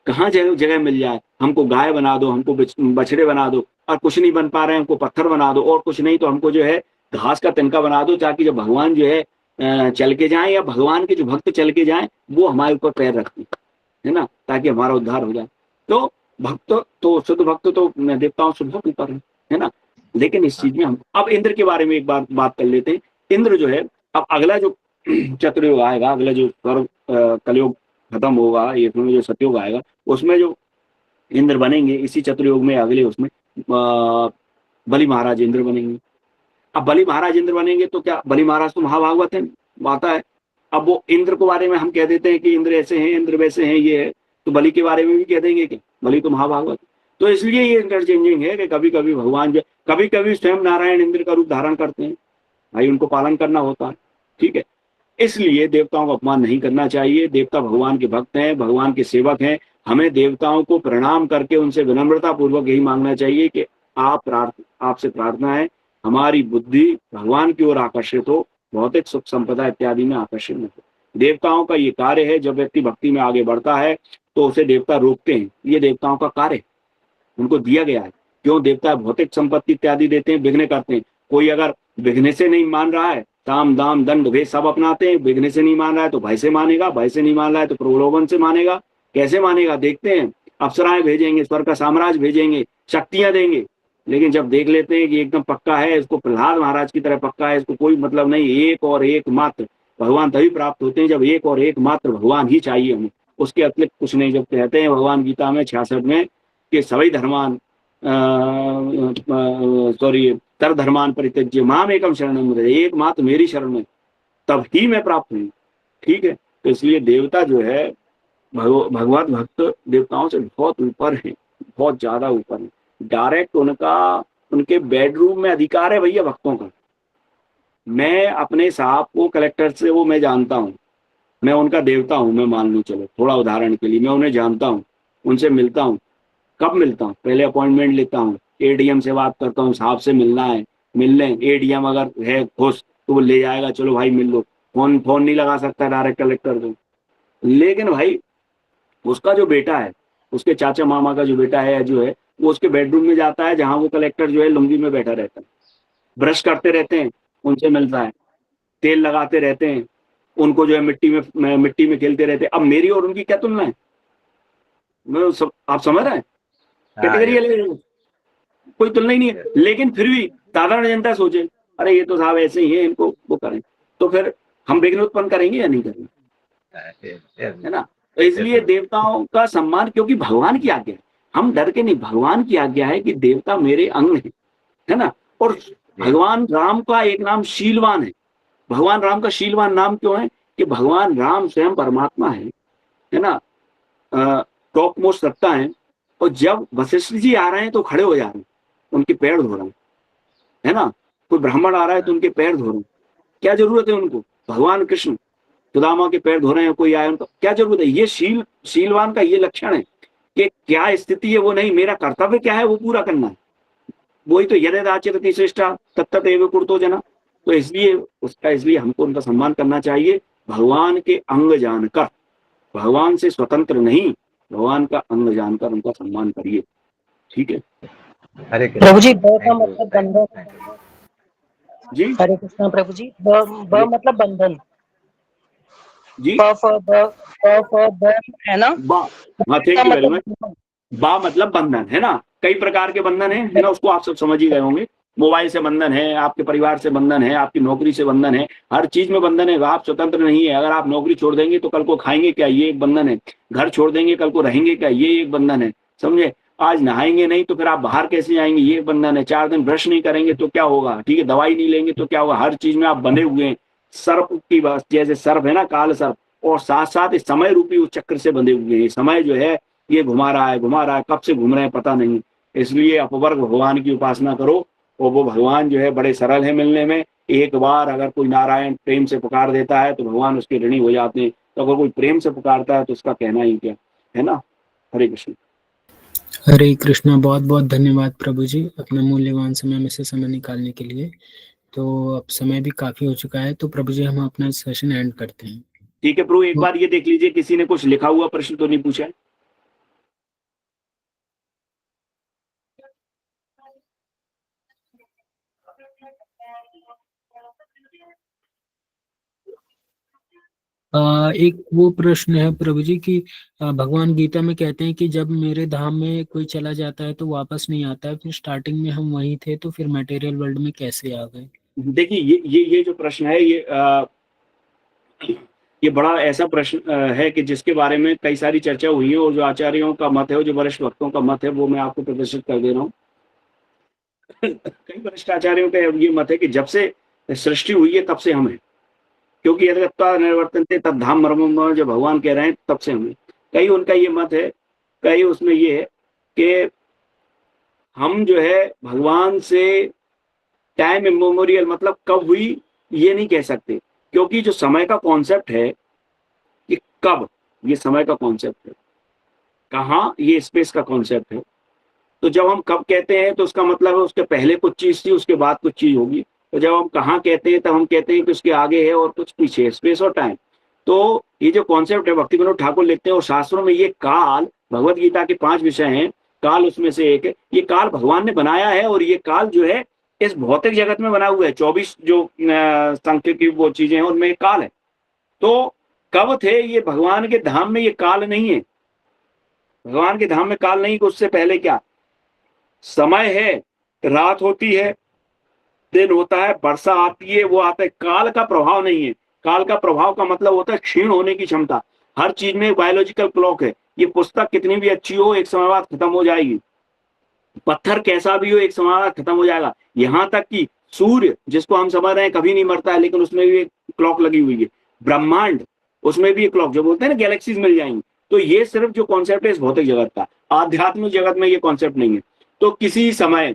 कहाँ जगह जगह मिल जाए, हमको गाय बना दो, हमको बछड़े बना दो, और कुछ नहीं बन पा रहे हैं हमको पत्थर बना दो, और कुछ नहीं तो हमको जो है घास का तिनका बना दो, ताकि जब भगवान जो है चल के जाएं, या भगवान के जो भक्त चल के जाएं, वो हमारे ऊपर पैर रखते है ना, ताकि हमारा उद्धार हो जाए। तो भक्त तो शुद्ध भक्त तो देवताओं से बहुत ऊपर है ना। लेकिन इस चीज में हम अब इंद्र के बारे में एक बात कर लेते हैं। इंद्र जो है, अब अगला जो चतुर्युग आएगा, अगला जो कलयुग खत्म होगा, ये जो सतयुग आएगा, उसमें जो इंद्र बनेंगे, इसी चतुर्युग में अगले उसमें बलि महाराज इंद्र बनेंगे। अब बलि महाराज इंद्र बनेंगे तो क्या, बलि महाराज तो महाभागवत है, आता है। अब वो इंद्र के बारे में हम कह देते हैं कि इंद्र ऐसे हैं, इंद्र वैसे हैं, ये है, तो बलि के बारे में भी कह देंगे कि बलि तो महाभागवत। तो इसलिए ये इंटरचेंजिंग है कि कभी कभी भगवान जो, कभी कभी स्वयं नारायण इंद्र का रूप धारण करते हैं भाई, उनको पालन करना होता है, ठीक है। इसलिए देवताओं का अपमान नहीं करना चाहिए। देवता भगवान के भक्त हैं, भगवान के सेवक हैं। हमें देवताओं को प्रणाम करके उनसे विनम्रता पूर्वक यही मांगना चाहिए कि आपसे प्रार्थना है, हमारी बुद्धि भगवान की ओर आकर्षित हो, भौतिक सुख संपदा इत्यादि में आकर्षित न हो। देवताओं का ये कार्य है, जब व्यक्ति भक्ति में आगे बढ़ता है तो उसे देवता रोकते हैं, ये देवताओं का कार्य है, उनको दिया गया है। क्यों? देवता भौतिक संपत्ति इत्यादि देते हैं, विघ्न करते हैं। कोई अगर विघ्न से नहीं मान रहा है, ताम दाम दंड वे सब अपनाते हैं। विघ्न से नहीं मान रहा है तो भय से मानेगा, भय से नहीं मान रहा है तो प्रलोभन से मानेगा। कैसे मानेगा? देखते हैं, अप्सराएं भेजेंगे, स्वर्ग का साम्राज्य भेजेंगे, शक्तियां देंगे, लेकिन जब देख लेते हैं कि एकदम पक्का है, इसको प्रहलाद महाराज की तरह पक्का है, इसको कोई मतलब नहीं, एक और एक मात्र भगवान तभी प्राप्त होते हैं जब एक और एक मात्र भगवान ही चाहिए हमें, उसके अतिरिक्त कुछ नहीं। जब कहते हैं भगवान गीता में 66 में कि सभी धर्मान तर धर्मान परित्यज्य माम एकम शरणम व्रज, एक मात्र मेरी शरण में, तब ही मैं प्राप्त हूँ, ठीक है। तो इसलिए देवता जो है भगवत भक्त देवताओं से बहुत ऊपर है, बहुत ज्यादा ऊपर है। डायरेक्ट उनके बेडरूम में अधिकार है भैया भक्तों का। मैं अपने साहब को कलेक्टर से, वो मैं जानता हूँ, मैं उनका देवता हूँ, मैं मान लूँ, चलो थोड़ा उदाहरण के लिए, मैं उन्हें जानता हूँ, उनसे मिलता हूँ। कब मिलता हूँ? पहले अपॉइंटमेंट लेता हूँ, एडीएम से बात करता हूँ, साहब से मिलना है, मिल लें। एडीएम अगर है खुश तो वो ले जाएगा, चलो भाई मिल लो। फोन नहीं लगा सकता डायरेक्ट कलेक्टर को। लेकिन भाई उसका जो बेटा है, उसके चाचा मामा का जो बेटा है, जो है वो उसके बेडरूम में जाता है, जहाँ वो कलेक्टर जो है लुंगी में बैठा रहता है, ब्रश करते रहते हैं, उनसे मिलता है, तेल लगाते रहते हैं, उनको जो है मिट्टी में खेलते रहते हैं। अब मेरी और उनकी क्या तुलना है? आप समझ रहे हैं? कैटेगरी कोई तुलना ही नहीं है। लेकिन फिर भी साधारण जनता सोचे, अरे ये तो साहब ऐसे ही है, इनको वो करें, तो फिर हम विघ्न उत्पन्न करेंगे या नहीं करेंगे, है ना। तो इसलिए देवताओं का सम्मान, क्योंकि भगवान की आज्ञा है, हम डर के नहीं, भगवान की आज्ञा है कि देवता मेरे अंग है ना। और भगवान राम का एक नाम शीलवान है। भगवान राम का शीलवान नाम क्यों है? कि भगवान राम स्वयं परमात्मा है ना, टॉप मोस्ट रखता है। और जब वशिष्ठ जी आ रहे हैं तो खड़े हो जा रहे हैं, उनके पैर धो रहे हैं, है ना। कोई ब्राह्मण आ रहा है तो उनके पैर धो रहे हैं, क्या जरूरत है उनको? भगवान कृष्ण सुदामा के पैर धो रहे हैं, कोई आए उनको क्या जरूरत है? ये शीलवान का ये लक्षण है कि क्या स्थिति है वो नहीं, मेरा कर्तव्य क्या है वो पूरा करना है। वही तो यदेदाचरति श्रेष्ठा तत्तदेव कुर्तो जना। तो इसलिए हमको उनका सम्मान करना चाहिए, भगवान के अंग जानकर, भगवान से स्वतंत्र नहीं, भगवान का अंग जानकर उनका सम्मान करिए, ठीक है। हरे प्रभु जी, ब का मतलब बंधन जी। हरे कृष्णा प्रभु जी। ब मतलब बंधन जी, ब है ना। हाँ, थैंक यू वेरी मच। बा मतलब बंधन है ना, कई प्रकार के बंधन है ना, उसको आप सब समझ ही गए होंगे। मोबाइल से बंधन है, आपके परिवार से बंधन है, आपकी नौकरी से बंधन है, हर चीज में बंधन है। आप स्वतंत्र नहीं है। अगर आप नौकरी छोड़ देंगे तो कल को खाएंगे क्या, ये एक बंधन है। घर छोड़ देंगे कल को रहेंगे क्या, ये एक बंधन है। समझे? आज नहाएंगे नहीं तो फिर आप बाहर कैसे जाएंगे, ये बंधन है। 4 दिन ब्रश नहीं करेंगे तो क्या होगा, ठीक है, दवाई नहीं लेंगे तो क्या होगा। हर चीज में आप बंधे हुए हैं। सर्प की बात, जैसे सर्प है ना, काल सर्प, और साथ साथ इस समय रूपी उस चक्र से बंधे हुए हैं। समय जो है ये घुमा रहा है, कब से घूम रहे हैं पता नहीं। इसलिए अपवर्ग भगवान की उपासना करो, और वो भगवान जो है बड़े सरल है मिलने में। एक बार अगर कोई नारायण प्रेम से पुकार देता है तो भगवान उसके ऋणी हो जाते हैं। तो अगर कोई प्रेम से पुकारता है तो उसका कहना ही क्या है ना। हरे कृष्ण। हरे कृष्णा। बहुत बहुत धन्यवाद प्रभु जी अपना मूल्यवान समय में से समय निकालने के लिए। तो अब समय भी काफी हो चुका है, तो प्रभु जी हम अपना सेशन एंड करते हैं। ठीक है प्रभु, एक बार ये देख लीजिए किसी ने कुछ लिखा हुआ प्रश्न तो नहीं पूछा है। एक वो प्रश्न है प्रभु जी कि भगवान गीता में कहते हैं कि जब मेरे धाम में कोई चला जाता है तो वापस नहीं आता है, फिर स्टार्टिंग में हम वहीं थे तो फिर मटेरियल वर्ल्ड में कैसे आ गए। देखिए ये जो प्रश्न है ये बड़ा ऐसा प्रश्न है कि जिसके बारे में कई सारी चर्चा हुई है, और जो आचार्यों का मत है और जो वरिष्ठ भक्तों का मत है वो मैं आपको प्रदर्शित कर दे रहा हूँ। कई वरिष्ठ आचार्यों का ये मत है कि जब से सृष्टि हुई है तब से हम हैं, क्योंकि यद्गत्वा निर्वर्तन्ते तद धाम मर्मम, जो भगवान कह रहे हैं तब से हम हैं। कई उनका ये मत है, कई उसमें ये है कि हम जो है भगवान से टाइम इमेमोरियल, मतलब कब हुई ये नहीं कह सकते, क्योंकि जो समय का कॉन्सेप्ट है कि कब, ये समय का कॉन्सेप्ट है, कहाँ ये स्पेस का कॉन्सेप्ट है। तो जब हम कब कहते हैं तो उसका मतलब है उसके पहले कुछ चीज थी, उसके बाद कुछ चीज होगी। तो जब हम कहाँ कहते हैं तब हम कहते हैं कि उसके आगे है और कुछ पीछे है, स्पेस और टाइम। तो ये जो कॉन्सेप्ट है भक्ति विनोद ठाकुर लिखते हैं, और शास्त्रों में ये काल, भगवत गीता के 5 विषय हैं, काल उसमें से एक है। ये काल भगवान ने बनाया है, और ये काल जो है इस भौतिक जगत में बना हुआ है। 24 जो संख्या की वो चीजें हैं उनमें काल है। तो कब थे ये भगवान के धाम में, ये काल नहीं है। भगवान के धाम में काल नहीं, कि उससे पहले क्या समय है, रात होती है, दिन होता है, वर्षा आती है, वो आता है। काल का प्रभाव नहीं है। काल का प्रभाव का मतलब होता है क्षीण होने की क्षमता। हर चीज में बायोलॉजिकल क्लॉक है। ये पुस्तक कितनी भी अच्छी हो एक समय बाद खत्म हो जाएगी, पत्थर कैसा भी हो एक समय बाद खत्म हो जाएगा। यहाँ तक कि सूर्य जिसको हम समझ रहे हैं कभी नहीं मरता है, लेकिन उसमें भी एक क्लॉक लगी हुई है। ब्रह्मांड, उसमें भी एक क्लॉक, जो बोलते हैं ना गैलेक्सीज मिल जाएंगी। तो ये सिर्फ जो कॉन्सेप्ट है इस भौतिक जगत का, आध्यात्मिक जगत में ये कॉन्सेप्ट नहीं है। तो किसी समय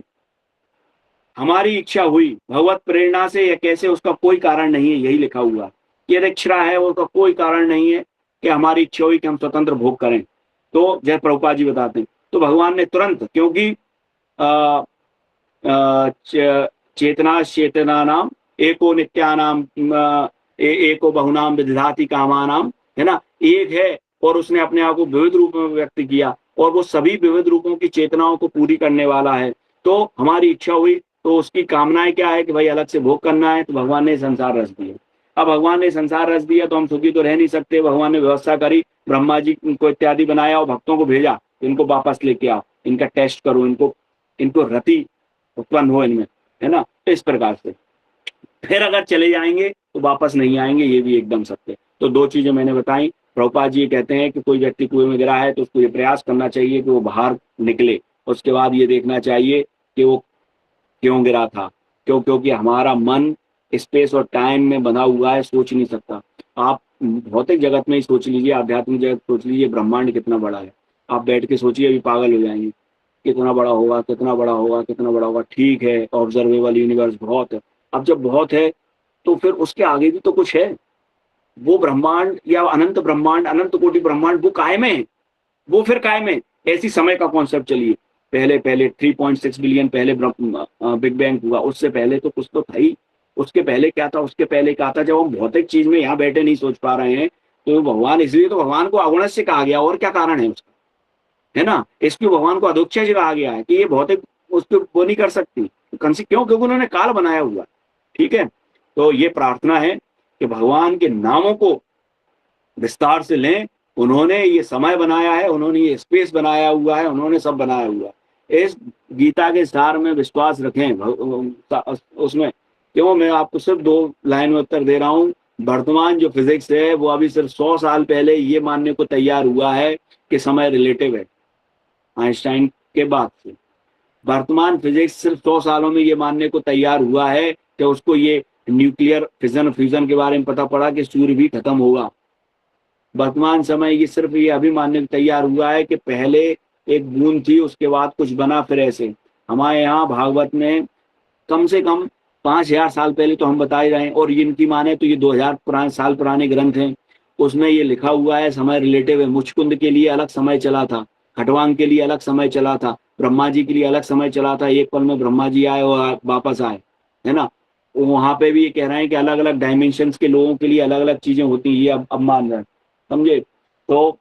हमारी इच्छा हुई भगवत प्रेरणा से या कैसे, उसका कोई कारण नहीं है। यही लिखा हुआ ये इच्छा है, उसका कोई कारण नहीं है कि हमारी इच्छा हुई कि हम स्वतंत्र भोग करें। तो जय प्रभुपाद जी बताते हैं, तो भगवान ने तुरंत, क्योंकि चेतना चेतना नाम एको नित्यानाम एको बहुनाम विदधाति कामानाम, है ना, एक है और उसने अपने आप को विविध रूप में व्यक्त किया, और वो सभी विविध रूपों की चेतनाओं को पूरी करने वाला है। तो हमारी इच्छा हुई तो उसकी कामनाएं क्या है कि भाई अलग से भोग करना है, तो भगवान ने संसार रच दिया। अब भगवान ने संसार रच दिया तो हम सुखी तो रह नहीं सकते। भगवान ने व्यवस्था करी, ब्रह्मा जी को इत्यादि बनाया और भक्तों को भेजा, इनको वापस लेके आओ, इनका टेस्ट करो, इनको रति उत्पन्न हो इनमें, है ना। तो इस प्रकार से फिर अगर चले जाएंगे तो वापस नहीं आएंगे, ये भी एकदम सत्य। तो 2 चीजें मैंने बताई। प्रभुपाद जी कहते हैं कि कोई व्यक्ति कुएं में गिरा है तो उसको ये प्रयास करना चाहिए कि वो बाहर निकले। उसके बाद ये देखना चाहिए कि वो क्यों गिरा था। क्योंकि हमारा मन स्पेस और टाइम में बंधा हुआ है, सोच नहीं सकता। आप भौतिक जगत में ही सोच लीजिए, आध्यात्मिक जगत सोच लीजिए, ब्रह्मांड कितना बड़ा है। आप बैठ के सोचिए, अभी पागल हो जाएंगे, कितना बड़ा होगा, कितना बड़ा होगा, कितना बड़ा होगा। ठीक है, ऑब्जर्वेबल यूनिवर्स बहुत है। अब जब बहुत है तो फिर उसके आगे भी तो कुछ है। वो ब्रह्मांड या अनंत ब्रह्मांड, अनंत कोटि ब्रह्मांड, वो कायम है, वो फिर कायम है। ऐसी समय का कॉन्सेप्ट चलिए, पहले 3.6 बिलियन पहले बिग बैंग हुआ, उससे पहले तो कुछ तो था ही। उसके पहले क्या था, उसके पहले क्या था। जब हम भौतिक चीज में यहाँ बैठे नहीं सोच पा रहे हैं तो भगवान, इसलिए तो भगवान को अगुणस्य कहा गया। और क्या कारण है उसका, है ना। इसलिए भगवान को अधोक्षज कहा गया है कि ये भौतिक उसको वो नहीं कर सकती। क्यों? क्योंकि उन्होंने काल बनाया हुआ। ठीक है, तो ये प्रार्थना है कि भगवान के नामों को विस्तार से लें उन्होंने ये समय बनाया है, उन्होंने ये स्पेस बनाया हुआ है, उन्होंने सब बनाया हुआ है। इस गीता के सार में विश्वास रखें उसमें। क्यों, मैं आपको सिर्फ 2 लाइन में उत्तर दे रहा हूँ। वर्तमान जो फिजिक्स है वो अभी सिर्फ 100 साल पहले ये मानने को तैयार हुआ है कि समय रिलेटिव है, आइंस्टाइन के बाद से। वर्तमान फिजिक्स सिर्फ 100 सालों में ये मानने को तैयार हुआ है कि उसको ये न्यूक्लियर फिजन फ्यूजन के बारे में पता पड़ा कि सूर्य भी खत्म होगा। वर्तमान समय ये सिर्फ ये अभी मानने को तैयार हुआ है कि पहले एक बूंद थी, उसके बाद कुछ बना, फिर ऐसे। हमारे यहाँ भागवत में कम से कम 5000 साल पहले तो हम बता ही रहे हैं, और इनकी माने तो ये 2000 साल पुराने ग्रंथ हैं, उसमें ये लिखा हुआ है समय रिलेटिव है। मुचकुंद के लिए अलग समय चला था, खटवांग के लिए अलग समय चला था, ब्रह्मा जी के लिए अलग समय चला था, एक पल में ब्रह्मा जी आए और वापस आए, है ना। वहां पे भी ये कह रहे हैं कि अलग अलग डायमेंशंस के लोगों के लिए अलग अलग चीजें होती हैं, ये अब मान रहे हैं, समझे। तो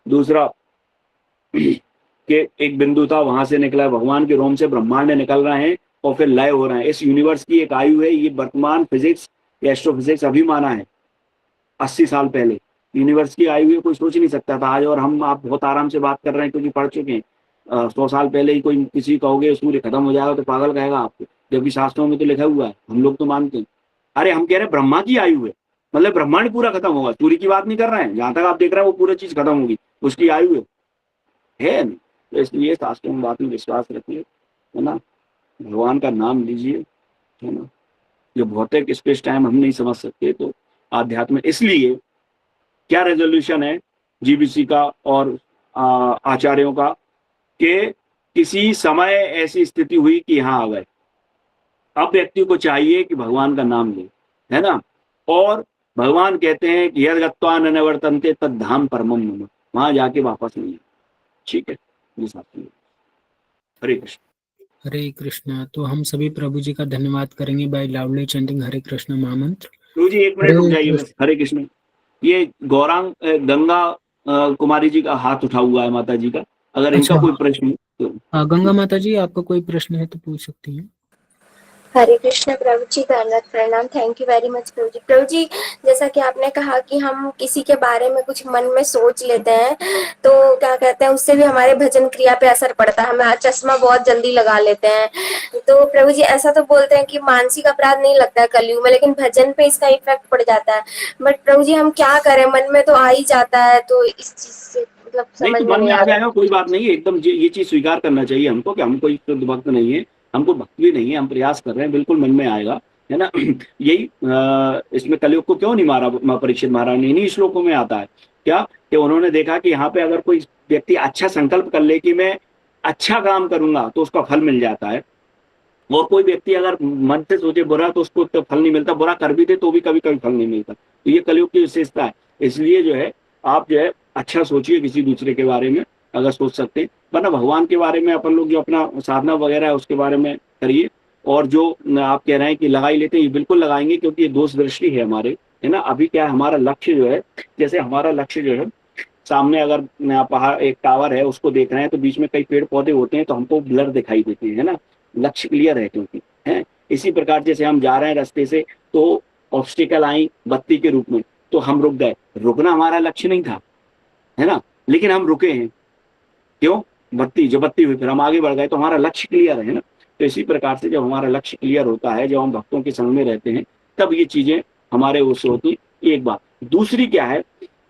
दूसरा कि एक बिंदु था, वहां से निकला है, भगवान के रोम से ब्रह्मांड निकल रहे हैं और फिर लय हो रहे हैं। इस यूनिवर्स की एक आयु है, ये वर्तमान फिजिक्स या एस्ट्रोफिजिक्स अभी माना है 80 साल पहले। यूनिवर्स की आयु है, कोई सोच नहीं सकता था आज, और हम आप बहुत आराम से बात कर रहे हैं क्योंकि पढ़ चुके हैं। 100 साल पहले ही कोई किसी कहोगे सूर्य खत्म हो जाएगा तो पागल कहेगा आपको, जबकि शास्त्रों में तो लिखा हुआ है, हम लोग तो मानते हैं। अरे हम कह रहे हैं ब्रह्मा की आयु है, मतलब ब्रह्मांड पूरा खत्म होगा, सूर्य की बात नहीं कर रहे हैं। जहां तक आप देख रहे हैं वो पूरी चीज खत्म होगी, उसकी आयु है नहीं। तो इसलिए शास्त्रों में बात में विश्वास रखिए, है ना, भगवान का नाम लीजिए, है ना। जो भौतिक स्पेस टाइम हम नहीं समझ सकते तो आध्यात्म। इसलिए क्या रेजोल्यूशन है जीबीसी का और आचार्यों का कि किसी समय ऐसी स्थिति हुई कि यहाँ आ गए, अब व्यक्ति को चाहिए कि भगवान का नाम ले, है ना। और भगवान कहते हैं कि यद गत्वा न निवर्तन्ते तद धाम परमम मम, वहां जाके वापस नहीं है, ठीक है। हरे कृष्ण। हरे कृष्णा। तो हम सभी प्रभु जी का धन्यवाद करेंगे बाय लाउडली चैंटिंग हरे कृष्ण महामंत्र। प्रभु जी 1 मिनट रुक जाइए बस। हरे कृष्ण। ये गौरांग गंगा कुमारी जी का हाथ उठा हुआ है, माता जी का, अगर इनका कोई प्रश्न तो। गंगा माता जी, आपका कोई प्रश्न है तो पूछ सकती हैं। हरे कृष्ण प्रभु जी, धन्यवाद, प्रणाम, थैंक यू वेरी मच प्रभु जी। प्रभु जी, जैसा कि आपने कहा कि हम किसी के बारे में कुछ मन में सोच लेते हैं तो क्या कहते हैं, उससे भी हमारे भजन क्रिया पे असर पड़ता है, हमें चश्मा बहुत जल्दी लगा लेते हैं। तो प्रभु जी ऐसा तो बोलते हैं कि मानसिक अपराध नहीं लगता है कलयुग में, लेकिन भजन पे इसका इफेक्ट पड़ जाता है। बट प्रभु जी हम क्या करें, मन में तो आ ही जाता है, तो इस चीज से मतलब समझ नहीं, तो मन में आ जाएगा, कोई बात नहीं है, एकदम ये चीज स्वीकार करना चाहिए हमको कि हम कोई शुद्ध भक्त नहीं है, हमको भक्ति भी नहीं है, हम प्रयास कर रहे हैं, बिल्कुल मन में आएगा, है ना। यही इसमें कलयुग को क्यों नहीं मारा परीक्षित महाराज ने, इन्हीं श्लोकों में आता है क्या कि उन्होंने देखा कि यहाँ पे अगर कोई व्यक्ति अच्छा संकल्प कर ले कि मैं अच्छा काम करूंगा तो उसका फल मिल जाता है, और कोई व्यक्ति अगर मन से सोचे बुरा तो उसको तो फल नहीं मिलता, बुरा कर भी दे तो भी कभी कभी फल नहीं मिलता। तो ये कलयुग की विशेषता है। इसलिए जो है आप जो है अच्छा सोचिए किसी दूसरे के बारे में, अगर सोच सकते हैं, वरना भगवान के बारे में अपन लोग जो अपना साधना वगैरह है उसके बारे में करिए। और जो आप कह रहे हैं कि लगा ही लेते हैं, ये बिल्कुल लगाएंगे, क्योंकि ये दोष दृष्टि है हमारे, है ना। अभी क्या है, हमारा लक्ष्य जो है, जैसे हमारा लक्ष्य जो है सामने अगर पहाड़ एक टावर है उसको देख रहे हैं तो बीच में कई पेड़ पौधे होते हैं तो हमको ब्लर दिखाई देते हैं, है ना, लक्ष्य क्लियर है क्योंकि है। इसी प्रकार जैसे हम जा रहे हैं रास्ते से तो ऑब्स्टिकल आई बत्ती के रूप में तो हम रुक गए, रुकना हमारा लक्ष्य नहीं था, है ना, लेकिन हम रुके हैं, क्यों, बत्ती जो बत्ती हुई, फिर हम आगे बढ़ गए, तो हमारा लक्ष्य क्लियर है ना। तो इसी प्रकार से जब हमारा लक्ष्य क्लियर होता है, जब हम भक्तों के संग में रहते हैं, तब ये चीजें हमारे उससे होती। एक बात, दूसरी क्या है,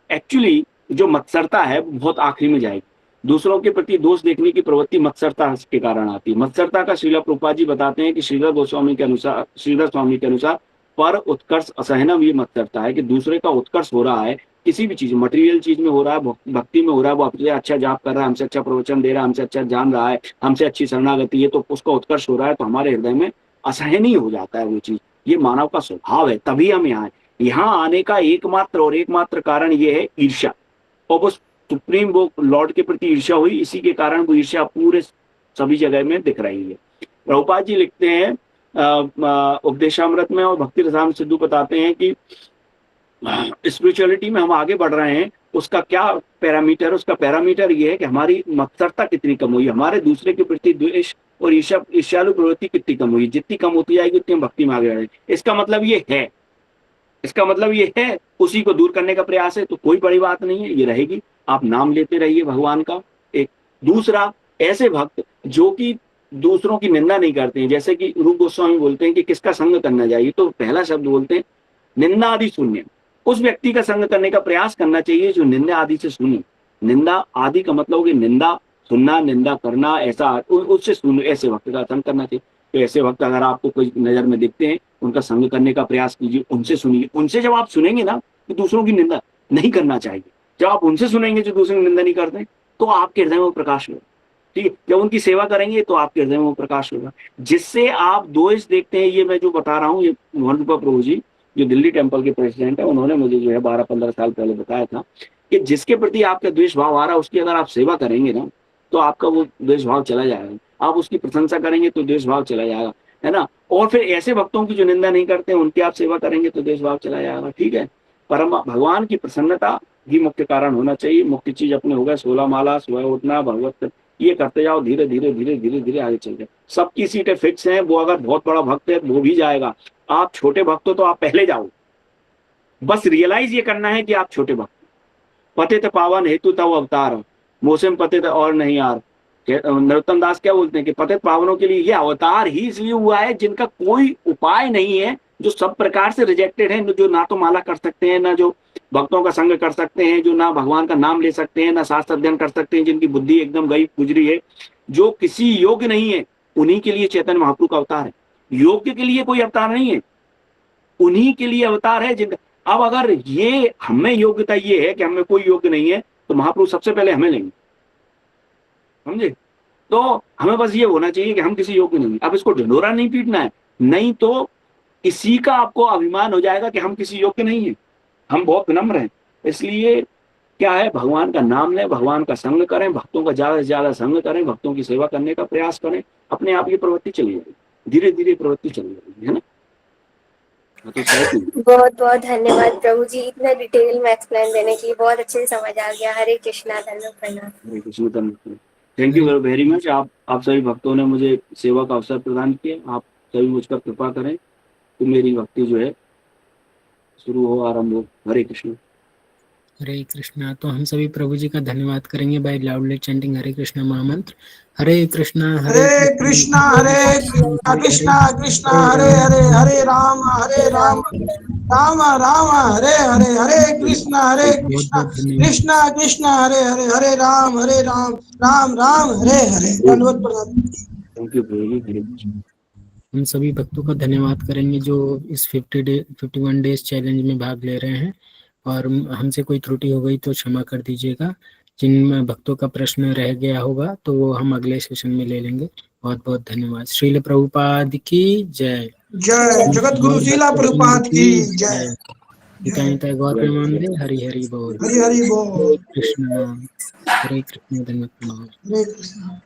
एक्चुअली जो मत्सरता है वो बहुत आखिरी में जाएगी। दूसरों के प्रति दोष देखने की प्रवृत्ति मत्सरता के कारण आती है। मत्सरता का श्रीला प्रभुपाद जी बताते हैं कि श्रीधर गोस्वामी के अनुसार, श्रीधर स्वामी के अनुसार पर उत्कर्ष असहनम ये मत्सरता है कि दूसरे का उत्कर्ष हो रहा है, किसी भी चीज, मटेरियल चीज में हो रहा है, भक्ति में हो रहा है, वो हमसे अच्छा जाप कर रहा है, हमसे अच्छा प्रवचन दे रहा है, हमसे अच्छा जान रहा है, हमसे अच्छी शरणागति है, तो उसका उत्कर्ष हो रहा है, तो हमारे हृदय में असहनीय हो जाता है वो चीज। ये मानव का स्वभाव है, तभी हम यहाँ आने का एकमात्र कारण ये है ईर्ष्या। और वो सुप्रीम वो लॉर्ड के प्रति ईर्ष्या हुई, इसी के कारण वो ईर्ष्या पूरे सभी जगह में दिख रही है। प्रभुपाद जी लिखते हैं उपदेशामृत में और भक्ति रसायन सिद्धू बताते हैं कि स्पिरिचुअलिटी में हम आगे बढ़ रहे हैं, उसका क्या पैरामीटर, उसका पैरामीटर ये है कि हमारी मत्सरता कितनी कम हुई, हमारे दूसरे के प्रति द्वेष और ईर्ष्यालु प्रवृत्ति कितनी कम हुई। जितनी कम होती जाएगी उतनी हम भक्ति में आगे बढ़ेंगे। इसका मतलब ये है इसका मतलब ये है उसी को दूर करने का प्रयास है, तो कोई बड़ी बात नहीं है, ये रहेगी। आप नाम लेते रहिए भगवान का। एक दूसरा, ऐसे भक्त जो कि दूसरों की निंदा नहीं करते हैं, जैसे कि रूप गोस्वामी बोलते हैं कि किसका संग करना चाहिए, तो पहला शब्द बोलते हैं निंदा आदि शून्य। उस व्यक्ति का संग करने का प्रयास करना चाहिए जो निंदा आदि से शून्य। निंदा आदि का मतलब कि निंदा सुनना, निंदा करना, ऐसा उससे शून्य, ऐसे भक्त का संग करना चाहिए। तो ऐसे वक्त अगर आपको कोई नजर में दिखते हैं, उनका संग करने का प्रयास कीजिए, उनसे सुनिए। उनसे जब आप सुनेंगे ना तो दूसरों की निंदा नहीं करना चाहिए। जब आप उनसे सुनेंगे जो दूसरों की निंदा नहीं करते, तो आपके हृदय में प्रकाश होगा। ठीक है, जब उनकी सेवा करेंगे तो आपके हृदय में प्रकाश होगा। जिससे आप द्वेष देखते हैं, ये मैं जो बता रहा हूँ, ये मोहन रूपा प्रभु जी जो दिल्ली टेम्पल के प्रेसिडेंट है, उन्होंने मुझे जो है 12-15 साल पहले बताया था कि जिसके प्रति आपका द्वेष भाव आ रहा है, उसकी अगर आप सेवा करेंगे ना, तो आपका वो द्वेष भाव चला जाएगा। आप उसकी प्रशंसा करेंगे तो द्वेष भाव चला जाएगा, है ना। और फिर ऐसे भक्तों की जो निंदा नहीं करते, उनकी आप सेवा करेंगे तो द्वेष भाव चला जाएगा। ठीक है, परम भगवान की प्रसन्नता ही मुख्य कारण होना चाहिए। मुख्य चीज अपने हो गए 16 माला, सुबह उठना, भगवत, ये करते जाओ, धीरे धीरे धीरे धीरे धीरे आगे चल जाए। सबकी सीटें फिक्स हैं, वो अगर बहुत बड़ा भक्त है वो भी जाएगा। आप छोटे भक्त हो तो आप पहले जाओ। बस रियलाइज ये करना है कि आप छोटे भक्त। पतित पावन हेतु तव अवतार, मौसम पतित और नहीं यार। नरोत्तम दास क्या बोलते हैं कि पतित पावनों के लिए ये अवतार ही इसलिए हुआ है जिनका कोई उपाय नहीं है, जो सब प्रकार से रिजेक्टेड है, जो ना तो माला कर सकते हैं, ना जो भक्तों का संग कर सकते हैं, जो ना भगवान का नाम ले सकते हैं, ना शास्त्र अध्ययन कर सकते हैं, जिनकी बुद्धि एकदम गई गुजरी है, जो किसी योग्य नहीं है, उन्हीं के लिए चैतन्य महाप्रभु का अवतार है। योग्य के लिए कोई अवतार नहीं है, उन्हीं के लिए अवतार है जिनका। अब अगर ये हमें योग्यता ये है कि हमें कोई योग्य नहीं है, तो महाप्रभु सबसे पहले हमें लेंगे, समझे। तो हमें बस ये होना चाहिए कि हम किसी योग्य नहीं। अब इसको ढिंढोरा नहीं पीटना है, नहीं तो इसी का आपको अभिमान हो जाएगा कि हम किसी योग्य नहीं है, हम बहुत विनम्र हैं। इसलिए क्या है, भगवान का नाम लें, भगवान का संग करें, भक्तों का ज्यादा से ज्यादा संग करें, भक्तों की सेवा करने का प्रयास करें, अपने आप ये प्रवृत्ति चली जाएगी, धीरे धीरे प्रवृत्ति चली जाएगी, है ना। तो बहुत बहुत धन्यवाद प्रभु जी, इतना डिटेल में एक्सप्लेन देने के लिए, बहुत अच्छे से समझ आ गया। हरे कृष्णा, धन्यवाद, प्रणाम। Hare Krishna, thank you very much. आप सभी भक्तों ने मुझे सेवा का अवसर प्रदान किया। आप सभी मुझ पर कृपा करें तो मेरी भक्ति जो है शुरू हो, आरंभ हो। हरे कृष्ण। हरे कृष्णा। तो हम सभी प्रभु जी का धन्यवाद करेंगे बाय लाउडली चैंटिंग हरे कृष्णा महामंत्र। हरे कृष्णा हरे कृष्णा कृष्णा कृष्णा हरे हरे, हरे राम राम राम हरे हरे, हरे कृष्णा कृष्णा कृष्णा हरे हरे, हरे राम राम राम हरे हरे। धन्यवाद प्रणाम। Thank you Hare Krishna. हम सभी भक्तों का धन्यवाद करेंगे जो इस 51 डेज चैलेंज में भाग ले रहे हैं, और हमसे कोई त्रुटि हो गई तो क्षमा कर दीजिएगा। जिन भक्तों का प्रश्न रह गया होगा तो वो हम अगले सेशन में ले लेंगे। बहुत बहुत धन्यवाद। श्रील प्रभुपाद की जय। जय जगत गुरु शीला प्रभुपाद की जय। पिता गौर प्रेमानंद, हरि हरि बोल। हरि हरि बोल। कृष्ण हरे कृष्ण, धन्यवाद। हरे कृष्ण।